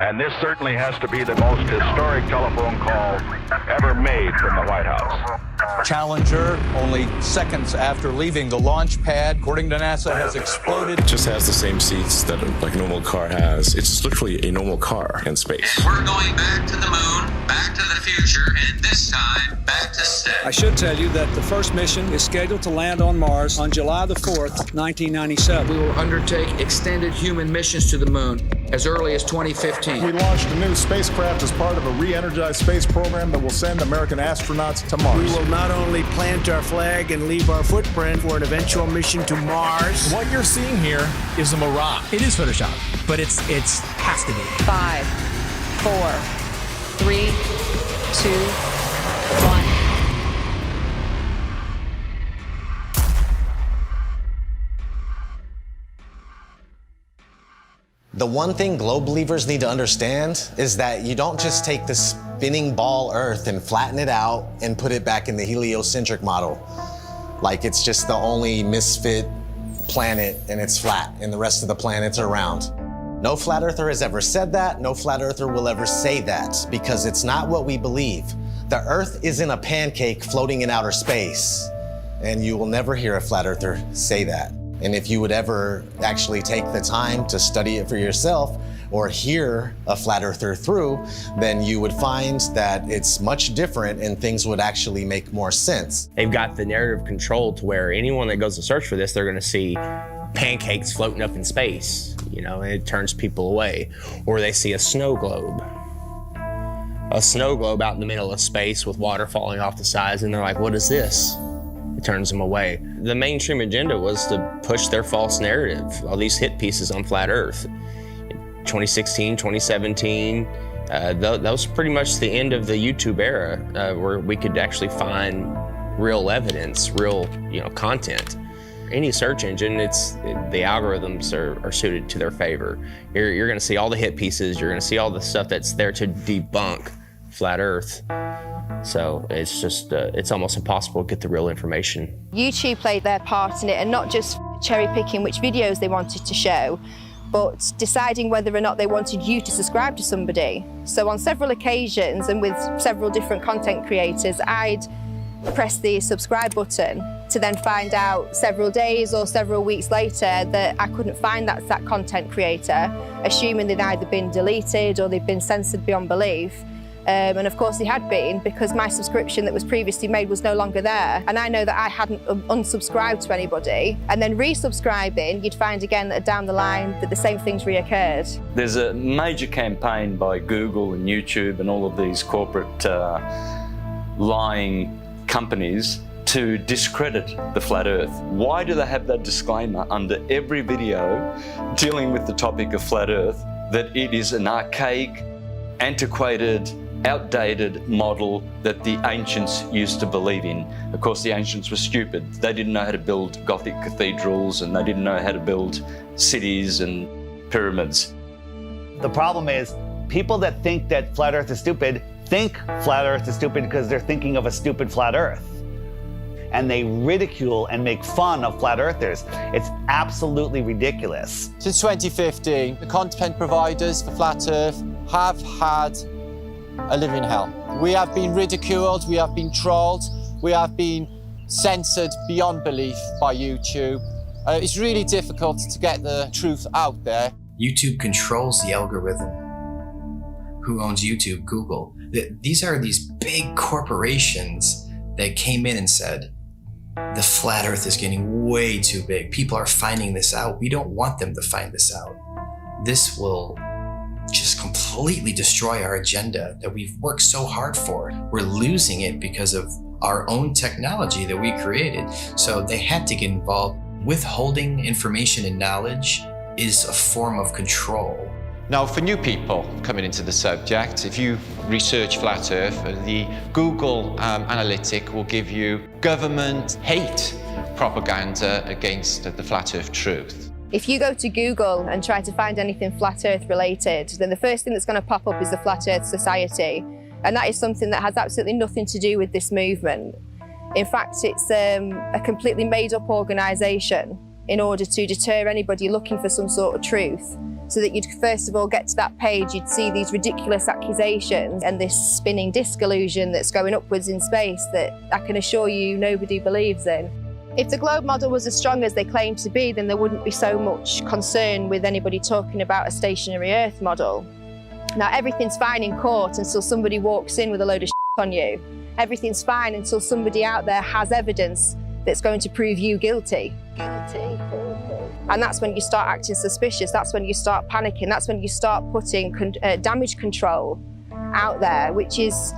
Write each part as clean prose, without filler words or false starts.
And this certainly has to be the most historic telephone call ever made from the White House. Challenger, only seconds after leaving the launch pad, according to NASA, has exploded. It just has the same seats that like a normal car has. It's just literally a normal car in space. And we're going back to the moon, back to the future, and this time back to stay. I should tell you that the first mission is scheduled to land on Mars on July the 4th, 1997. We will undertake extended human missions to the moon as early as 2015. We launched a new spacecraft as part of a re-energized space program that will send American astronauts to Mars. We will not only plant our flag and leave our footprint for an eventual mission to Mars. What you're seeing here is a mirage. It is Photoshop, but it's has to be. 5, 4, 3, 2, 1. The one thing globe believers need to understand is that you don't just take the spinning ball Earth and flatten it out and put it back in the heliocentric model. Like it's just the only misfit planet and it's flat and the rest of the planets are round. No flat earther has ever said that. No flat earther will ever say that because it's not what we believe. The Earth isn't a pancake floating in outer space, and you will never hear a flat earther say that. And if you would ever actually take the time to study it for yourself or hear a flat earther through, then you would find that it's much different and things would actually make more sense. They've got the narrative control to where anyone that goes to search for this, they're gonna see pancakes floating up in space, you know, and it turns people away. Or they see a snow globe out in the middle of space with water falling off the sides, and they're like, what is this? It turns them away. The mainstream agenda was to push their false narrative, all these hit pieces on flat Earth. 2016, 2017, that was pretty much the end of the YouTube era where we could actually find real evidence, real content. Any search engine, the algorithms are suited to their favor. You're gonna see all the hit pieces, you're gonna see all the stuff that's there to debunk flat Earth. So it's just, it's almost impossible to get the real information. YouTube played their part in it, and not just cherry picking which videos they wanted to show, but deciding whether or not they wanted you to subscribe to somebody. So on several occasions and with several different content creators, I'd press the subscribe button to then find out several days or several weeks later that I couldn't find that content creator, assuming they'd either been deleted or they'd been censored beyond belief. And of course they had been, because my subscription that was previously made was no longer there. And I know that I hadn't unsubscribed to anybody. And then resubscribing, you'd find again that down the line that the same things reoccurred. There's a major campaign by Google and YouTube and all of these corporate lying companies to discredit the flat Earth. Why do they have that disclaimer under every video dealing with the topic of flat Earth, that it is an archaic, antiquated, outdated model that the ancients used to believe in? Of course, the ancients were stupid. They didn't know how to build Gothic cathedrals, and they didn't know how to build cities and pyramids. The problem is, people that think that flat Earth is stupid think flat Earth is stupid because they're thinking of a stupid flat Earth. And they ridicule and make fun of flat earthers. It's absolutely ridiculous. Since 2015, the content providers for Flat Earth have had a living hell. We have been ridiculed, we have been trolled, we have been censored beyond belief by YouTube. It's really difficult to get the truth out there. YouTube controls the algorithm. Who owns YouTube? Google. These are these big corporations that came in and said, the flat Earth is getting way too big. People are finding this out. We don't want them to find this out. This will just completely destroy our agenda that we've worked so hard for. We're losing it because of our own technology that we created. So they had to get involved. Withholding information and knowledge is a form of control. Now, for new people coming into the subject, if you research flat Earth, the Google analytic will give you government hate propaganda against the flat Earth truth. If you go to Google and try to find anything flat Earth related, then the first thing that's going to pop up is the Flat Earth Society. And that is something that has absolutely nothing to do with this movement. In fact, it's a completely made-up organisation in order to deter anybody looking for some sort of truth. so that you'd first of all get to that page, you'd see these ridiculous accusations and this spinning disc illusion that's going upwards in space that I can assure you nobody believes in. If the globe model was as strong as they claim to be, then there wouldn't be so much concern with anybody talking about a stationary Earth model. Now, everything's fine in court until somebody walks in with a load of shit on you. Everything's fine until somebody out there has evidence that's going to prove you guilty. And that's when you start acting suspicious. That's when you start panicking. That's when you start putting damage control out there, which is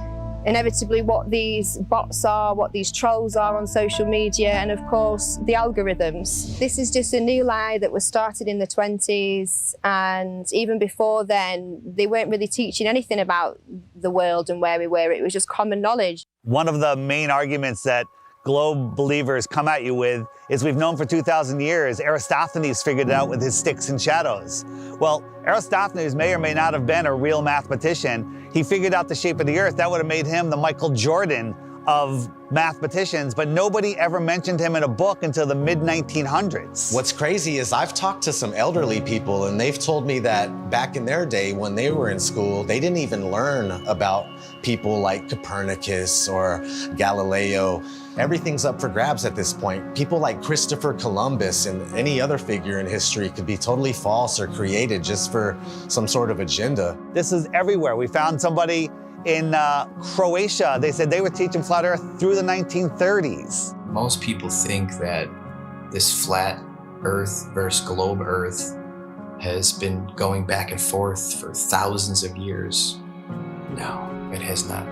inevitably what these bots are, what these trolls are on social media, and of course, the algorithms. This is just a new lie that was started in the 20s, and even before then, they weren't really teaching anything about the world and where we were. It was just common knowledge. One of the main arguments that globe believers come at you with is we've known for 2,000 years. Aristophanes figured it out with his sticks and shadows. Well, Aristophanes may or may not have been a real mathematician. He figured out the shape of the earth. That would have made him the Michael Jordan of mathematicians, but nobody ever mentioned him in a book until the mid-1900s. What's crazy is I've talked to some elderly people and they've told me that back in their day when they were in school, they didn't even learn about people like Copernicus or Galileo. Everything's up for grabs at this point. People like Christopher Columbus and any other figure in history could be totally false or created just for some sort of agenda. This is everywhere. We found somebody in Croatia. They said they were teaching flat earth through the 1930s. Most people think that this flat earth versus globe earth has been going back and forth for thousands of years. No, it has not.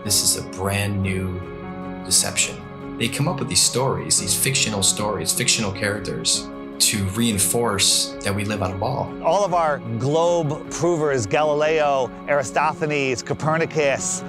This is a brand new deception. They come up with these stories, these fictional stories, fictional characters, to reinforce that we live on a ball. All of our globe provers, Galileo, Aristophanes, Copernicus,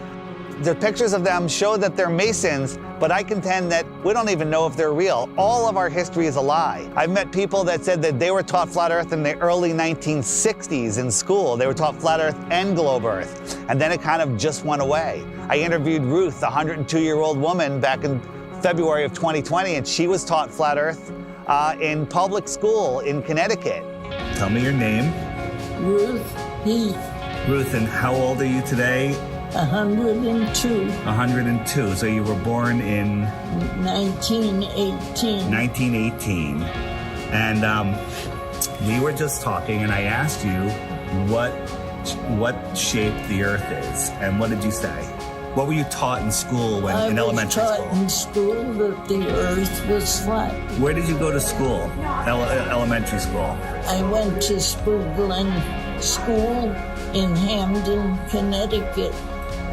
the pictures of them show that they're Masons, but I contend that we don't even know if they're real. All of our history is a lie. I've met people that said that they were taught flat earth in the early 1960s in school. They were taught flat earth and globe earth, and then it kind of just went away. I interviewed Ruth, a 102-year-old woman, back in February of 2020, and she was taught flat earth in public school in Connecticut. Tell me your name. Ruth Heath. Ruth, and how old are you today? 102. 102. So you were born in 1918. 1918. And we were just talking, and I asked you what shape the Earth is, and what did you say? What were you taught in school in elementary school? I was taught in school that the Earth was flat. Where did you go to school? Elementary school? I went to Sprudelin School in Hamden, Connecticut.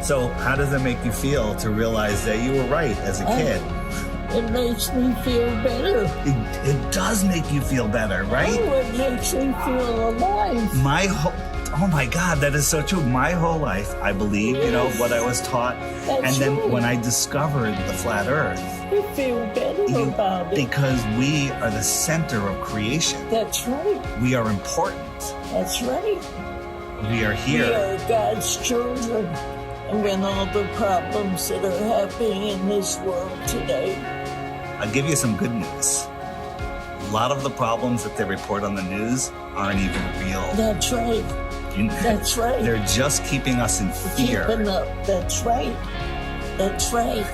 So how does it make you feel to realize that you were right as a kid? It makes me feel better. It does make you feel better, right? Oh, it makes me feel alive. Oh my God, that is so true. My whole life, I believe, what I was taught. That's and then right. when I discovered the flat earth. You feel better about it. Because we are the center of creation. That's right. We are important. That's right. We are here. We are God's children. And when all the problems that are happening in this world today. I'll give you some good news. A lot of the problems that they report on the news aren't even real. That's right. That's right. They're just keeping us in fear. Keeping up. That's right. That's right.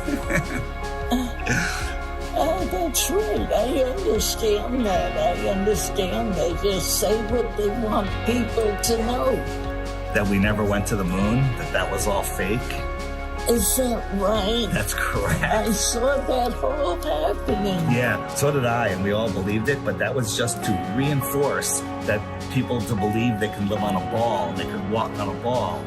That's right. I understand that. I understand. They just say what they want people to know. That we never went to the moon? That was all fake? Is that right? That's correct. I saw that all happening. Yeah, so did I, and we all believed it, but that was just to reinforce that people to believe they can live on a ball, they could walk on a ball.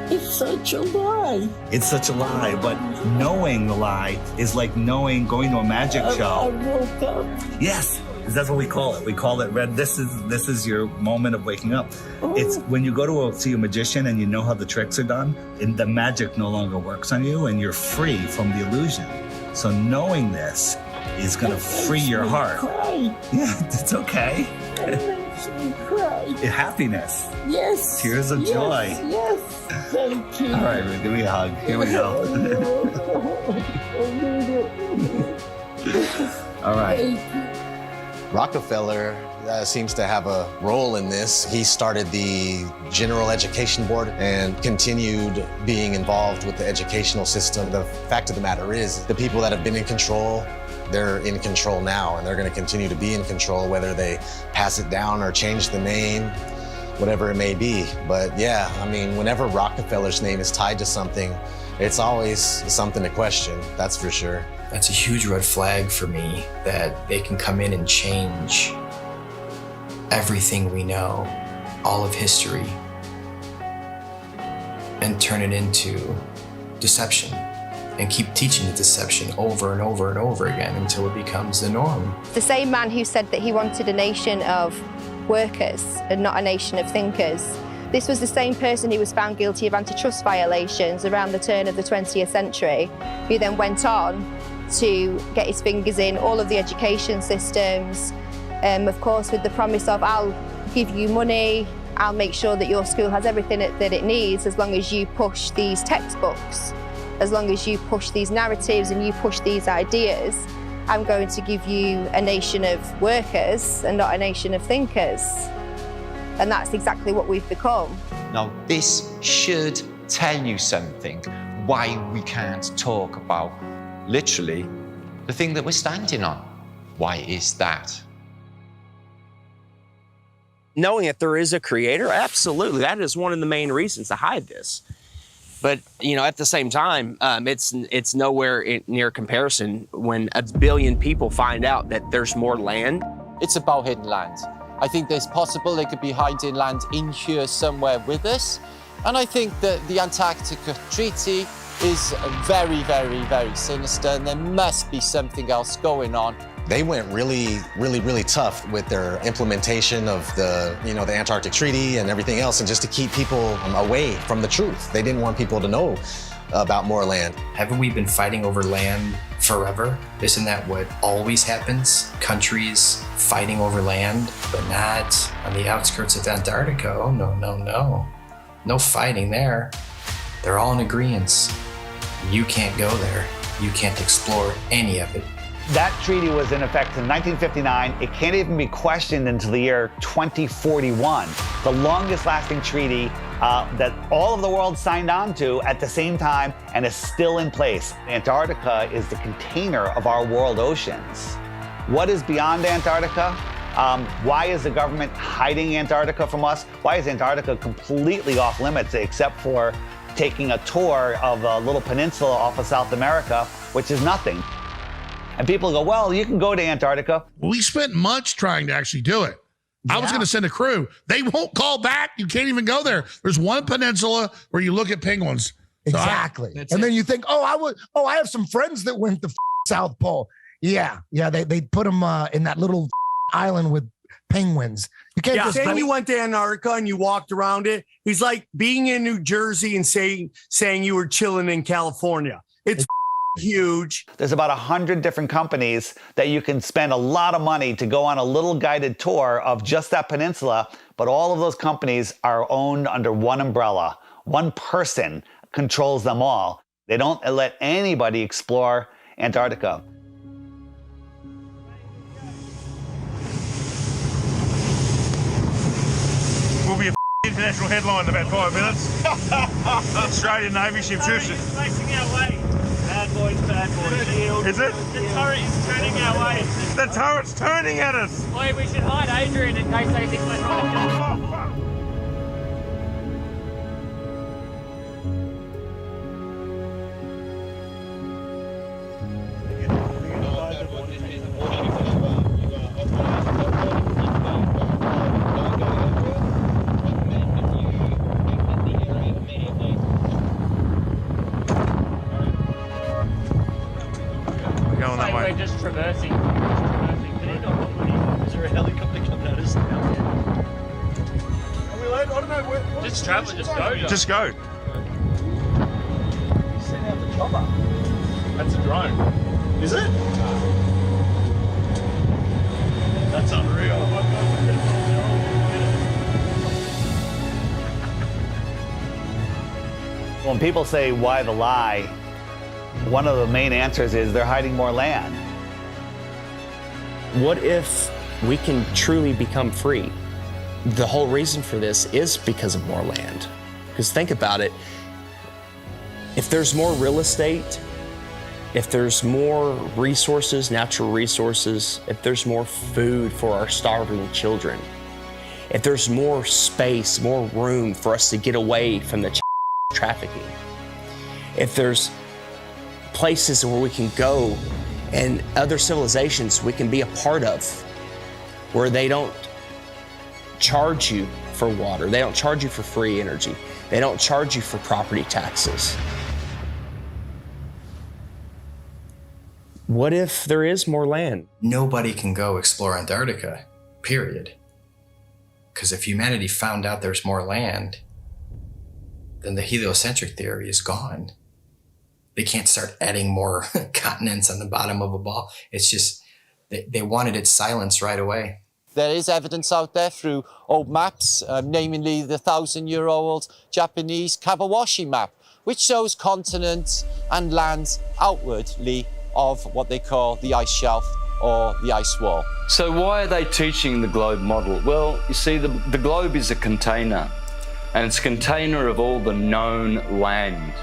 It's such a lie. It's such a lie, but knowing the lie is like going to a magic show. I woke up. Yes. That's what we call it. We call it red. This is your moment of waking up. It's when you go to see a magician and you know how the tricks are done, and the magic no longer works on you, and you're free from the illusion. So knowing this is going to free your heart. Cry. Yeah, it's okay. It makes me cry. Happiness. Yes. Tears of joy. Yes. Thank you. All right, Ruth, give me a hug. Here we go. All right. Rockefeller seems to have a role in this. He started the General Education Board and continued being involved with the educational system. The fact of the matter is, the people that have been in control, they're in control now, and they're going to continue to be in control, whether they pass it down or change the name, whatever it may be. But yeah, I mean, whenever Rockefeller's name is tied to something, it's always something to question, that's for sure. That's a huge red flag for me, that they can come in and change everything we know, all of history, and turn it into deception, and keep teaching the deception over and over and over again until it becomes the norm. The same man who said that he wanted a nation of workers and not a nation of thinkers. This was the same person who was found guilty of antitrust violations around the turn of the 20th century, who then went on to get his fingers in all of the education systems, of course with the promise of, I'll give you money, I'll make sure that your school has everything that it needs as long as you push these textbooks, as long as you push these narratives and you push these ideas. I'm going to give you a nation of workers and not a nation of thinkers. And that's exactly what we've become. Now, this should tell you something, why we can't talk about, literally, the thing that we're standing on. Why is that? Knowing that there is a creator, absolutely. That is one of the main reasons to hide this. But, you know, at the same time, it's nowhere near comparison when 1 billion people find out that there's more land. It's about hidden land. I think there's possible they could be hiding land in here somewhere with us. And I think that the Antarctica Treaty is very, very, very sinister, and there must be something else going on. They went really, really, really tough with their implementation of the Antarctic Treaty and everything else, and just to keep people away from the truth. They didn't want people to know about more land. Haven't we been fighting over land forever? Isn't that what always happens? Countries fighting over land, but not on the outskirts of Antarctica. Oh, no, no, no. No fighting there. They're all in agreement. You can't go there. You can't explore any of it. That treaty was in effect in 1959. It can't even be questioned until the year 2041. The longest lasting treaty that all of the world signed on to at the same time and is still in place. Antarctica is the container of our world oceans. What is beyond Antarctica? Why is the government hiding Antarctica from us? Why is Antarctica completely off limits except for taking a tour of a little peninsula off of South America, which is nothing? And people go, well, you can go to Antarctica. We spent months trying to actually do it. I was going to send a crew. They won't call back. You can't even go there. There's one peninsula where you look at penguins. So exactly. And then you think, I have some friends that went to South Pole. Yeah. They put them in that little island with penguins. You can't just saying you went to Antarctica and you walked around it. He's like being in New Jersey and saying you were chilling in California. It's huge. There's about 100 different companies that you can spend a lot of money to go on a little guided tour of just that peninsula, but all of those companies are owned under one umbrella. One person controls them all. They don't let anybody explore Antarctica. Will be a international headline in about 5 minutes. Australian Navy ship shoots it. Facing our way. Bad boys, yield. Is it? The turret is turning our way. The turret's turning at us. Boy, we should hide Adrian in case they think we're trying to. We're just traversing. Is there a helicopter coming at us now? Are we late? I don't know where. Just travel, just go. Just go. You sent out the chopper. That's a drone. Is it? That's unreal. When people say, why the lie? One of the main answers is they're hiding more land. What if we can truly become free. The whole reason for this is because of more land. Because think about it, if there's more real estate, if there's more resources, natural resources, if there's more food for our starving children, if there's more space, more room for us to get away from the trafficking, if there's places where we can go and other civilizations we can be a part of, where they don't charge you for water, they don't charge you for free energy, they don't charge you for property taxes. What if there is more land? Nobody can go explore Antarctica, period. Because if humanity found out there's more land, then the heliocentric theory is gone. They can't start adding more continents on the bottom of a ball. It's just, they wanted it silenced right away. There is evidence out there through old maps, namely the 1,000-year-old Japanese Kawabashi map, which shows continents and lands outwardly of what they call the ice shelf or the ice wall. So why are they teaching the globe model? Well, you see, the globe is a container, and it's a container of all the known land.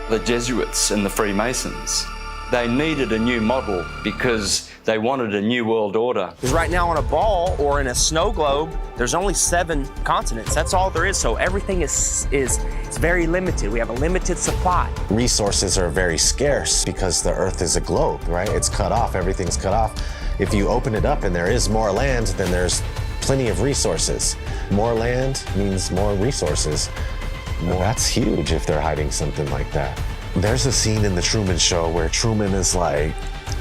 The Jesuits and the Freemasons, they needed a new model because they wanted a new world order. Because right now on a ball or in a snow globe, there's only 7 continents. That's all there is. So everything is very limited. We have a limited supply. Resources are very scarce because the Earth is a globe, right? It's cut off, everything's cut off. If you open it up and there is more land, then there's plenty of resources. More land means more resources. Well, that's huge if they're hiding something like that. There's a scene in The Truman Show where Truman is like,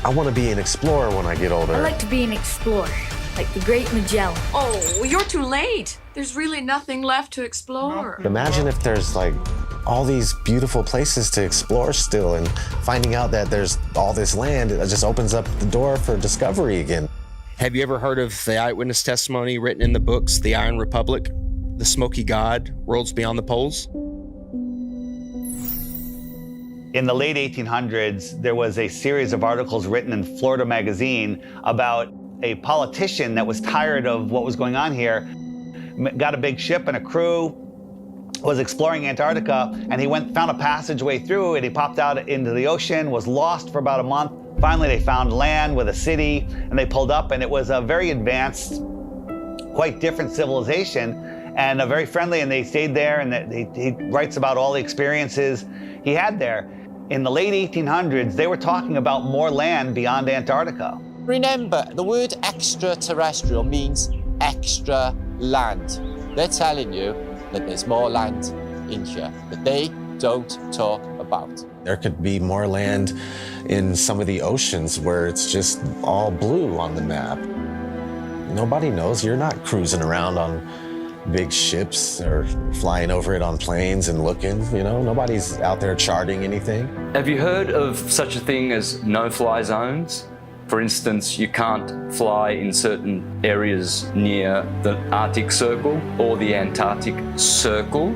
I want to be an explorer when I get older. I like to be an explorer, like the Great Magellan. Oh, well, you're too late. There's really nothing left to explore. Imagine if there's like all these beautiful places to explore still, and finding out that there's all this land, it just opens up the door for discovery again. Have you ever heard of the eyewitness testimony written in the books, The Iron Republic, The Smoky God, Worlds Beyond the Poles? In the late 1800s, there was a series of articles written in Florida Magazine about a politician that was tired of what was going on here, got a big ship and a crew, was exploring Antarctica, and he found a passageway through, and he popped out into the ocean, was lost for about a month. Finally, they found land with a city, and they pulled up, and it was a very advanced, quite different civilization, and very friendly, and they stayed there, and he writes about all the experiences he had there. In the late 1800s, they were talking about more land beyond Antarctica. Remember, the word extraterrestrial means extra land. They're telling you that there's more land in here that they don't talk about. There could be more land in some of the oceans where it's just all blue on the map. Nobody knows. You're not cruising around on big ships or flying over it on planes and looking, you know, nobody's out there charting anything. Have you heard of such a thing as no-fly zones? For instance, you can't fly in certain areas near the Arctic Circle or the Antarctic Circle.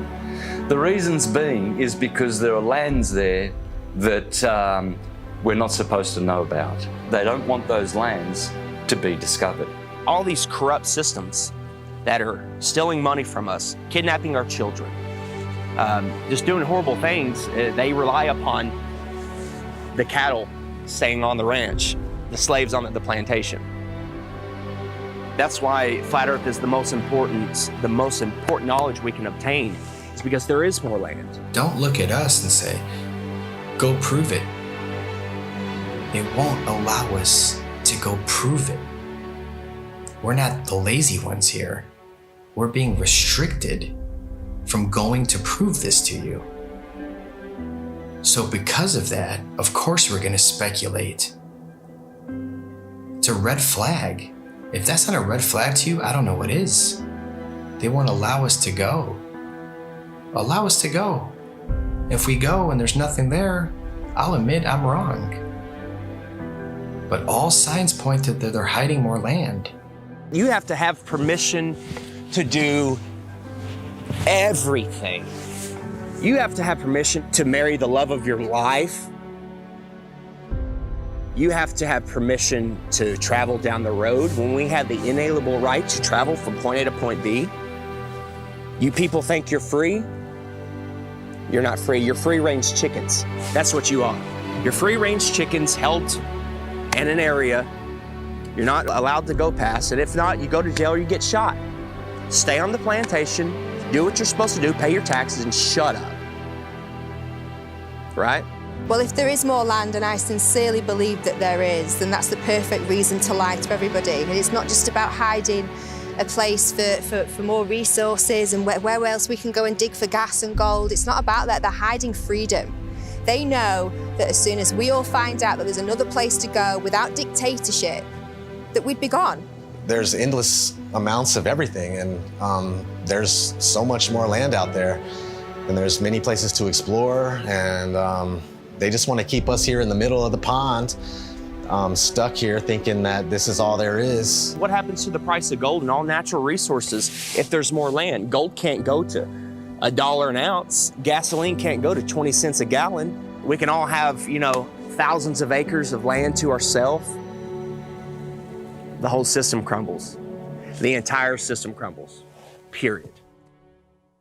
The reasons being is because there are lands there that we're not supposed to know about. They don't want those lands to be discovered. All these corrupt systems that are stealing money from us, kidnapping our children, just doing horrible things. They rely upon the cattle staying on the ranch, the slaves on the plantation. That's why Flat Earth is the most important knowledge we can obtain, is because there is more land. Don't look at us and say, go prove it. It won't allow us to go prove it. We're not the lazy ones here. We're being restricted from going to prove this to you. So because of that, of course we're going to speculate. It's a red flag. If that's not a red flag to you, I don't know what is. They won't allow us to go. Allow us to go. If we go and there's nothing there, I'll admit I'm wrong. But all signs point to that they're hiding more land. You have to have permission to do everything. You have to have permission to marry the love of your life. You have to have permission to travel down the road. When we have the inalienable right to travel from point A to point B, you people think you're free? You're not free. You're free-range chickens. That's what you are. You're free-range chickens held in an area. You're not allowed to go past it. If not, you go to jail or you get shot. Stay on the plantation, do what you're supposed to do, pay your taxes, and shut up. Right? Well, if there is more land, and I sincerely believe that there is, then that's the perfect reason to lie to everybody. And it's not just about hiding a place for more resources and where else we can go and dig for gas and gold. It's not about that. They're hiding freedom. They know that as soon as we all find out that there's another place to go without dictatorship, that we'd be gone. There's endless amounts of everything, and there's so much more land out there, and there's many places to explore, and they just want to keep us here in the middle of the pond, stuck here thinking that this is all there is. What happens to the price of gold and all natural resources if there's more land? Gold can't go to $1 an ounce. Gasoline can't go to 20 cents a gallon. We can all have, thousands of acres of land to ourselves. The whole system crumbles. The entire system crumbles, period.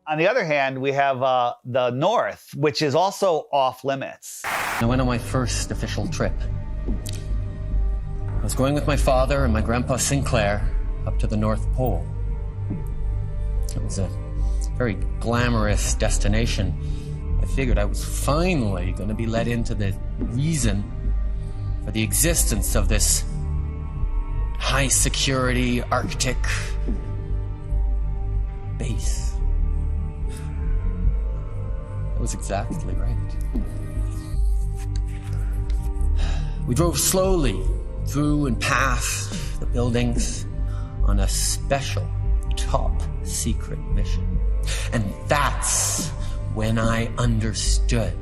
On the other hand, we have the North, which is also off limits. I went on my first official trip. I was going with my father and my grandpa Sinclair up to the North Pole. It was a very glamorous destination. I figured I was finally going to be let into the reason for the existence of this high security Arctic base. That was exactly right. We drove slowly through and past the buildings on a special top secret mission. And that's when I understood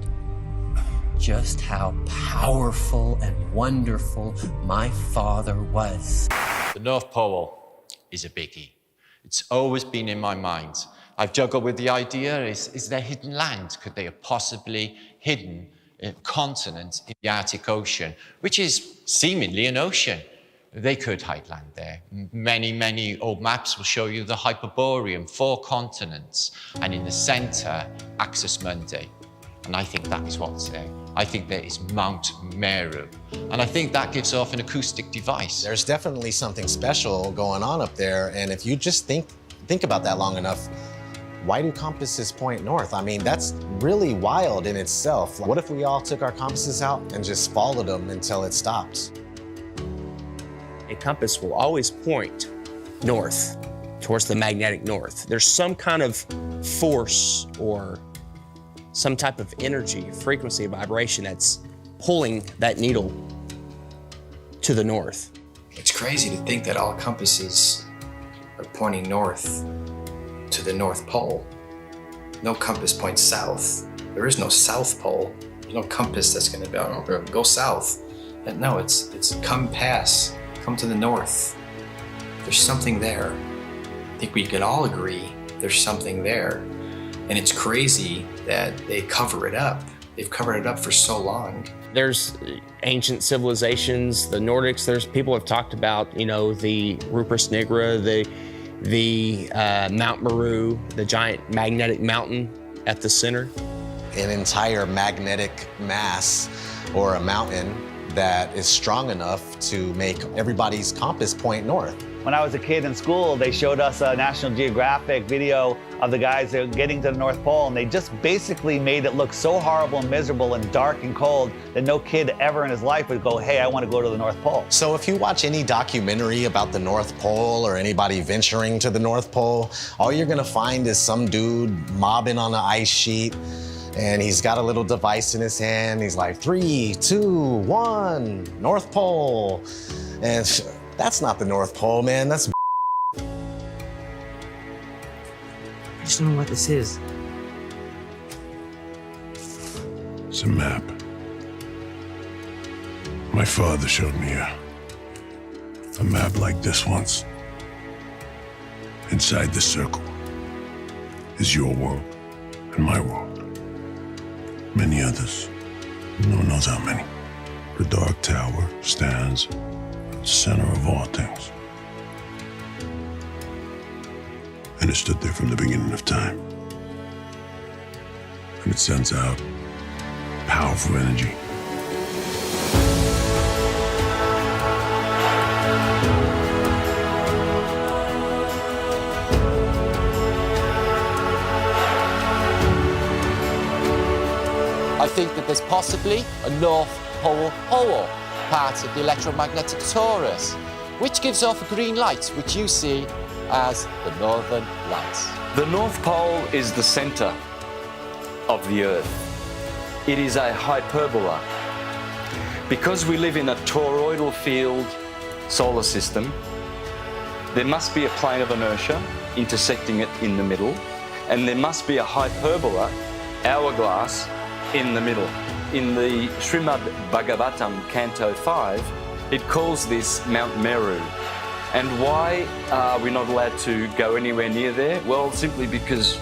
just how powerful and wonderful my father was. The North Pole is a biggie. It's always been in my mind. I've juggled with the idea, is there hidden land? Could they have possibly hidden a continent in the Arctic Ocean, which is seemingly an ocean? They could hide land there. Many, many old maps will show you the Hyperborean, 4 continents, and in the center, Axis Mundi. And I think that is what's there. I think there is Mount Meru. And I think that gives off an acoustic device. There's definitely something special going on up there, and if you just think about that long enough, why do compasses point north? I mean, that's really wild in itself. What if we all took our compasses out and just followed them until it stops? A compass will always point north, towards the magnetic north. There's some kind of force or some type of energy, frequency, vibration that's pulling that needle to the north. It's crazy to think that all compasses are pointing north to the North Pole. No compass points south. There is no South Pole. There's no compass that's going to go south. And no, it's come to the north. There's something there. I think we could all agree there's something there. And it's crazy that they cover it up. They've covered it up for so long. There's ancient civilizations, the Nordics, there's people have talked about, the Rupert Nigra, the Mount Meru, the giant magnetic mountain at the center. An entire magnetic mass or a mountain that is strong enough to make everybody's compass point north. When I was a kid in school, they showed us a National Geographic video of the guys that were getting to the North Pole, and they just basically made it look so horrible and miserable and dark and cold that no kid ever in his life would go, hey, I want to go to the North Pole. So if you watch any documentary about the North Pole or anybody venturing to the North Pole, all you're gonna find is some dude mobbing on an ice sheet, and he's got a little device in his hand. He's like, 3, 2, 1, North Pole. And that's not the North Pole, man. That's I just don't know what this is. It's a map. My father showed me a map like this once. Inside the circle is your world and my world. Many others. No one knows how many. The Dark Tower stands at the center of all things. And it stood there from the beginning of time. And it sends out powerful energy. I think that there's possibly a North Pole hole, part of the electromagnetic torus, which gives off a green light, which you see as the Northern Lights. The North Pole is the center of the Earth. It is a hyperbola. Because we live in a toroidal field solar system, there must be a plane of inertia intersecting it in the middle, and there must be a hyperbola, hourglass, in the middle. In the Srimad Bhagavatam, Canto 5, it calls this Mount Meru. And why are we not allowed to go anywhere near there? Well, simply because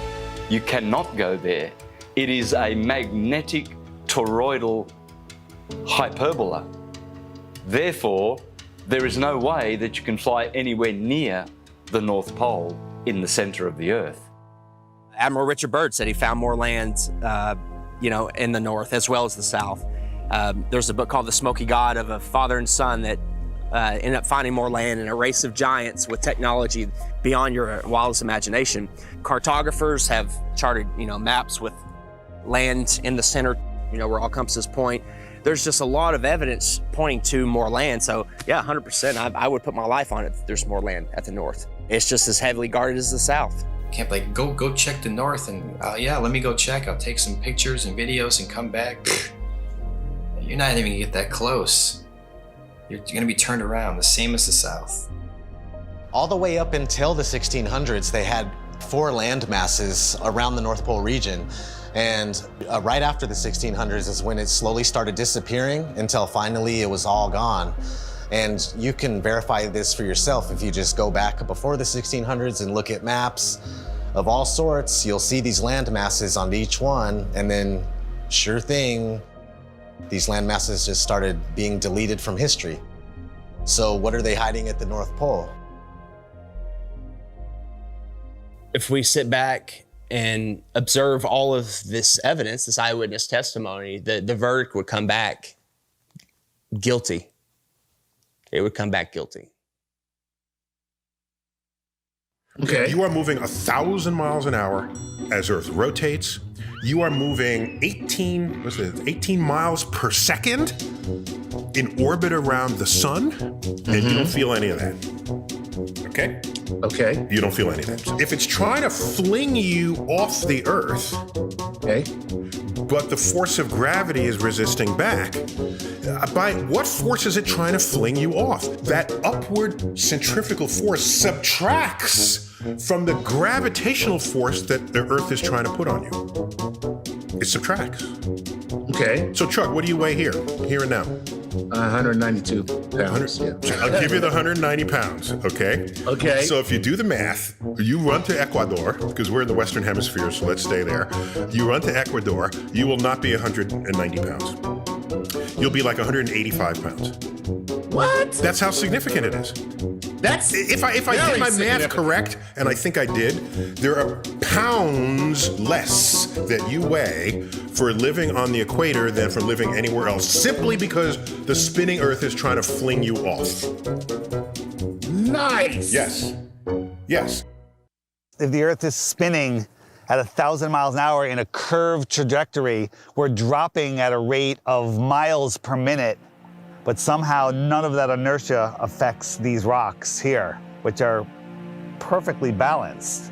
you cannot go there. It is a magnetic toroidal hyperbola. Therefore, there is no way that you can fly anywhere near the North Pole in the center of the Earth. Admiral Richard Byrd said he found more land in the north as well as the south. There's a book called The Smoky God of a father and son that ended up finding more land in a race of giants with technology beyond your wildest imagination. Cartographers have charted, maps with land in the center, where all compasses point. There's just a lot of evidence pointing to more land. So yeah, 100%, I would put my life on it that there's more land at the north. It's just as heavily guarded as the south. Can't go check the north and yeah, let me go check. I'll take some pictures and videos and come back. You're not even gonna get that close. You're gonna be turned around, the same as the south. All the way up until the 1600s, they had 4 land masses around the North Pole region. And right after the 1600s is when it slowly started disappearing until finally it was all gone. And you can verify this for yourself if you just go back before the 1600s and look at maps of all sorts. You'll see these land masses on each one, and then sure thing, these land masses just started being deleted from history. So what are they hiding at the North Pole? If we sit back and observe all of this evidence, this eyewitness testimony, the verdict would come back guilty. It would come back guilty. Okay. You are moving 1,000 miles an hour as Earth rotates. You are moving 18 miles per second in orbit around the sun, and you don't feel any of that. Okay? Okay. You don't feel any of that. If it's trying to fling you off the Earth, okay, but the force of gravity is resisting back, by what force is it trying to fling you off? That upward centrifugal force subtracts from the gravitational force that the Earth is trying to put on you. It subtracts. Okay. So Chuck, what do you weigh here and now? 192 pounds. Yeah. I'll give you the 190 pounds, okay? Okay. So if you do the math, you run to Ecuador, because we're in the Western Hemisphere, so let's stay there. You run to Ecuador, you will not be 190 pounds. You'll be like 185 pounds. What? That's how significant it is. That's if I did my math correct, and I think I did, there are pounds less that you weigh for living on the equator than for living anywhere else, simply because the spinning Earth is trying to fling you off. Nice. Yes. Yes. If the Earth is spinning at 1,000 miles an hour in a curved trajectory, we're dropping at a rate of miles per minute, but somehow none of that inertia affects these rocks here, which are perfectly balanced.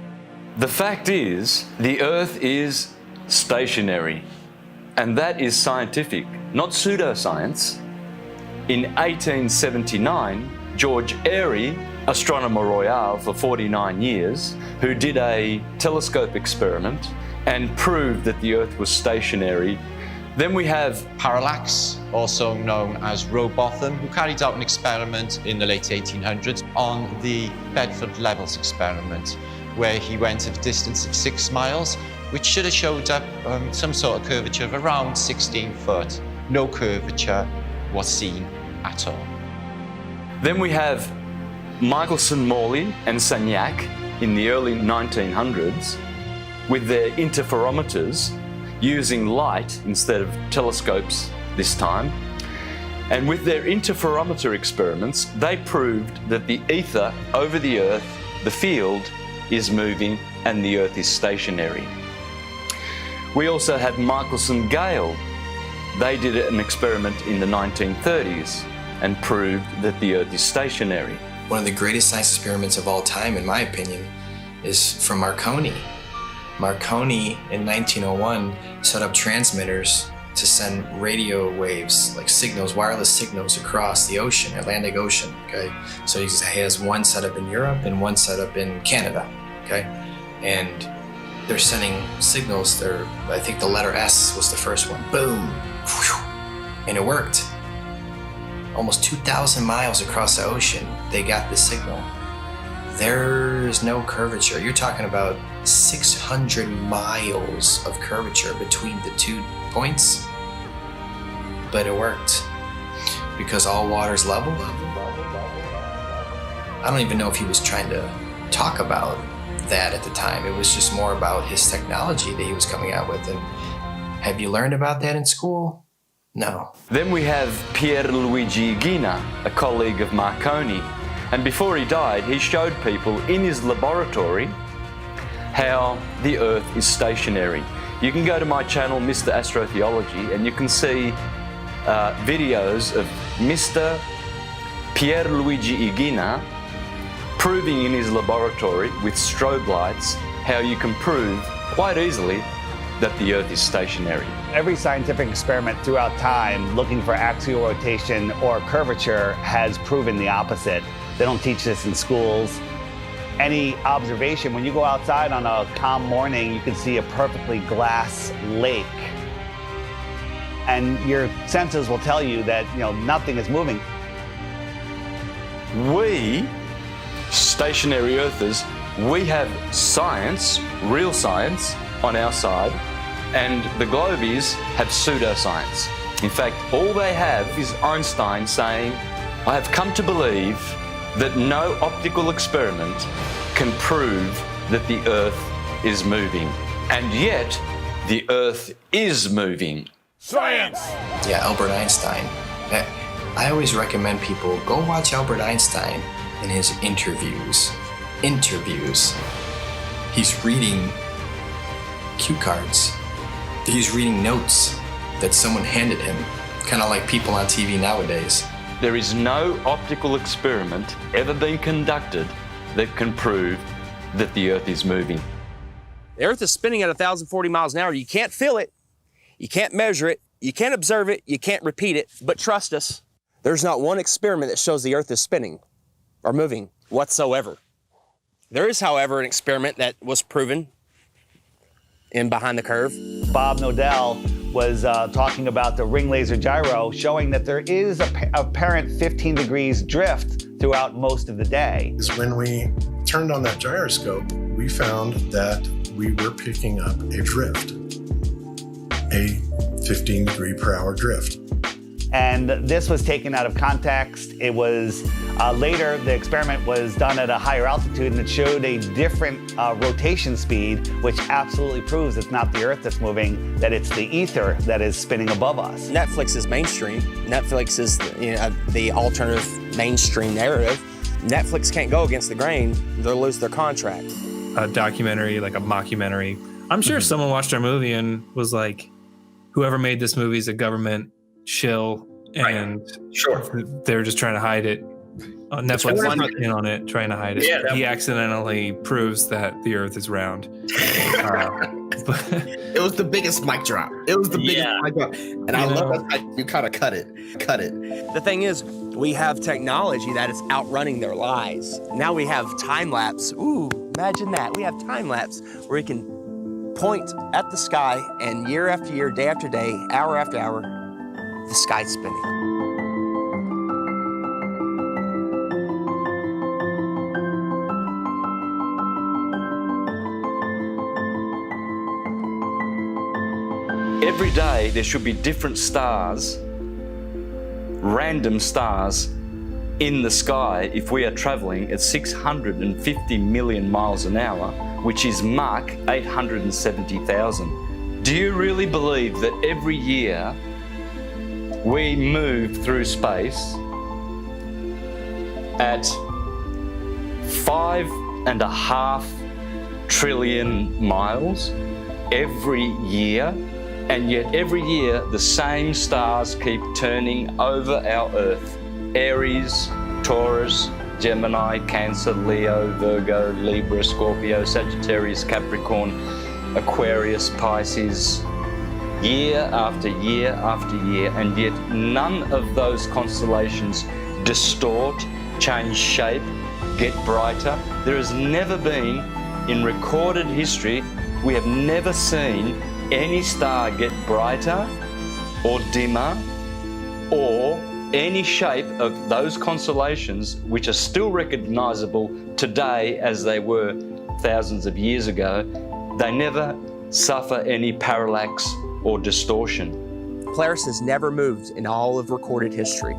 The fact is, the Earth is stationary, and that is scientific, not pseudoscience. In 1879, George Airy, Astronomer Royal for 49 years, who did a telescope experiment and proved that the Earth was stationary. Then we have Parallax, also known as Rowbotham, who carried out an experiment in the late 1800s on the Bedford Levels experiment, where he went at a distance of 6 miles, which should have showed up some sort of curvature of around 16 foot. No curvature, was seen at all. Then we have Michelson, Morley and Sagnac in the early 1900s with their interferometers using light instead of telescopes this time. And with their interferometer experiments, they proved that the ether over the Earth, the field, is moving and the Earth is stationary. We also had Michelson Gale. They did an experiment in the 1930s and proved that the Earth is stationary. One of the greatest science experiments of all time, in my opinion, is from Marconi. Marconi in 1901 set up transmitters to send radio waves, like signals, wireless signals across the ocean, Atlantic Ocean, okay? So he has one set up in Europe and one set up in Canada, okay? And they're sending signals, I think the letter S was the first one, boom, whew, and it worked. Almost 2,000 miles across the ocean, they got the signal. There's no curvature. You're talking about 600 miles of curvature between the 2 points. But it worked because all water's level. I don't even know if he was trying to talk about that at the time. It was just more about his technology that he was coming out with. And have you learned about that in school? No. Then we have Pierluigi Ghina, a colleague of Marconi. And before he died, he showed people in his laboratory how the Earth is stationary. You can go to my channel, Mr. Astrotheology, and you can see videos of Mr. Pierluigi Ghina proving in his laboratory with strobe lights how you can prove quite easily that the Earth is stationary. Every scientific experiment throughout time looking for axial rotation or curvature has proven the opposite. They don't teach this in schools. Any observation, when you go outside on a calm morning, you can see a perfectly glass lake. And your senses will tell you that, nothing is moving. We, stationary Earthers, we have science, real science, on our side, and the Globies have pseudoscience. In fact, all they have is Einstein saying, "I have come to believe that no optical experiment can prove that the Earth is moving." And yet, the Earth is moving. Science! Yeah, Albert Einstein. I always recommend people go watch Albert Einstein in his interviews. He's reading cue cards. He's reading notes that someone handed him, kind of like people on TV nowadays. There is no optical experiment ever been conducted that can prove that the Earth is moving. The Earth is spinning at 1,040 miles an hour. You can't feel it. You can't measure it. You can't observe it. You can't repeat it. But trust us, there's not one experiment that shows the Earth is spinning or moving whatsoever. There is, however, an experiment that was proven in Behind the Curve. Bob Nodell was talking about the ring laser gyro, showing that there is apparent 15 degrees drift throughout most of the day. When we turned on that gyroscope, we found that we were picking up a drift, a 15 degree per hour drift. And this was taken out of context. It was later, the experiment was done at a higher altitude and it showed a different rotation speed, which absolutely proves it's not the Earth that's moving, that it's the ether that is spinning above us. Netflix is mainstream. Netflix is the alternative mainstream narrative. Netflix can't go against the grain. They'll lose their contract. A documentary, like a mockumentary. I'm sure someone watched our movie and was like, whoever made this movie is a government shill, and they're just trying to hide it. Netflix is in on it, trying to hide it. Yeah, he accidentally proves that the Earth is round. It was the biggest mic drop. It was the biggest mic drop, and I love that you kind of cut it. The thing is, we have technology that is outrunning their lies. Now we have time lapse. Ooh, imagine that. We have time lapse where we can point at the sky, and year after year, day after day, hour after hour, the sky's spinning. Every day there should be different stars random stars in the sky if we are traveling at 650 million miles an hour, which is Mach 870,000. Do you really believe that every year we move through space at 5.5 trillion miles every year, and yet every year the same stars keep turning over our Earth? Aries, Taurus, Gemini, Cancer, Leo, Virgo, Libra, Scorpio, Sagittarius, Capricorn, Aquarius, Pisces, year after year after year, and yet none of those constellations distort, change shape, get brighter. There has never been, in recorded history, we have never seen any star get brighter or dimmer or any shape of those constellations, which are still recognizable today as they were thousands of years ago. They never suffer any parallax or distortion. Polaris has never moved in all of recorded history.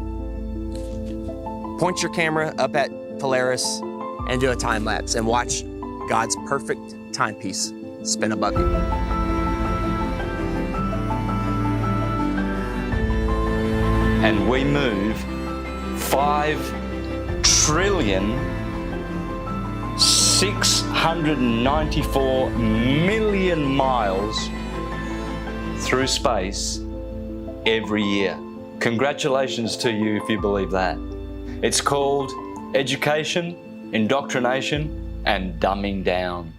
Point your camera up at Polaris and do a time lapse and watch God's perfect timepiece spin above you. And we move 5,694,000,000 miles through space every year. Congratulations to you if you believe that. It's called education, indoctrination, and dumbing down.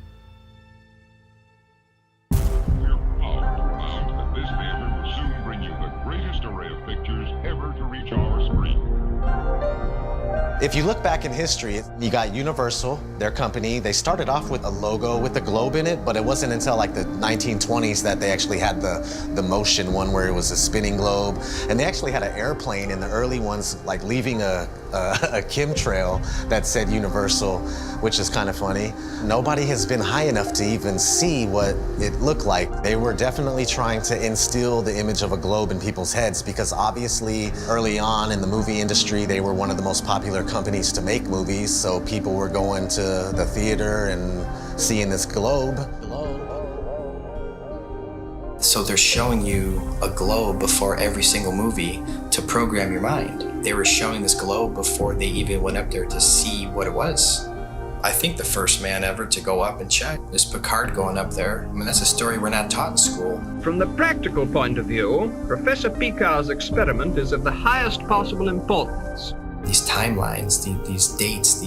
If you look back in history, you got Universal, their company. They started off with a logo with a globe in it, but it wasn't until like the 1920s that they actually had the motion one where it was a spinning globe. And they actually had an airplane in the early ones, like leaving a chemtrail that said Universal, which is kind of funny. Nobody has been high enough to even see what it looked like. They were definitely trying to instill the image of a globe in people's heads because obviously early on in the movie industry, they were one of the most popular companies to make movies, so people were going to the theater and seeing this globe. So they're showing you a globe before every single movie to program your mind. They were showing this globe before they even went up there to see what it was. I think the first man ever to go up and check is Picard going up there. I mean, that's a story we're not taught in school. From the practical point of view, Professor Picard's experiment is of the highest possible importance. These timelines, these dates,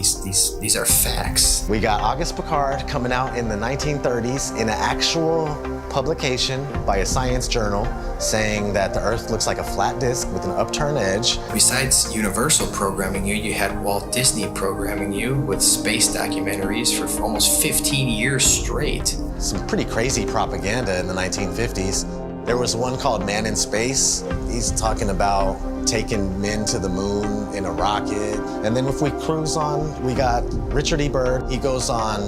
these are facts. We got Auguste Picard coming out in the 1930s in an actual publication by a science journal saying that the Earth looks like a flat disk with an upturned edge. Besides Universal programming you, you had Walt Disney programming you with space documentaries for almost 15 years straight. Some pretty crazy propaganda in the 1950s. There was one called Man in Space. He's talking about taking men to the moon in a rocket. And then if we cruise on, we got Richard E. Byrd. He goes on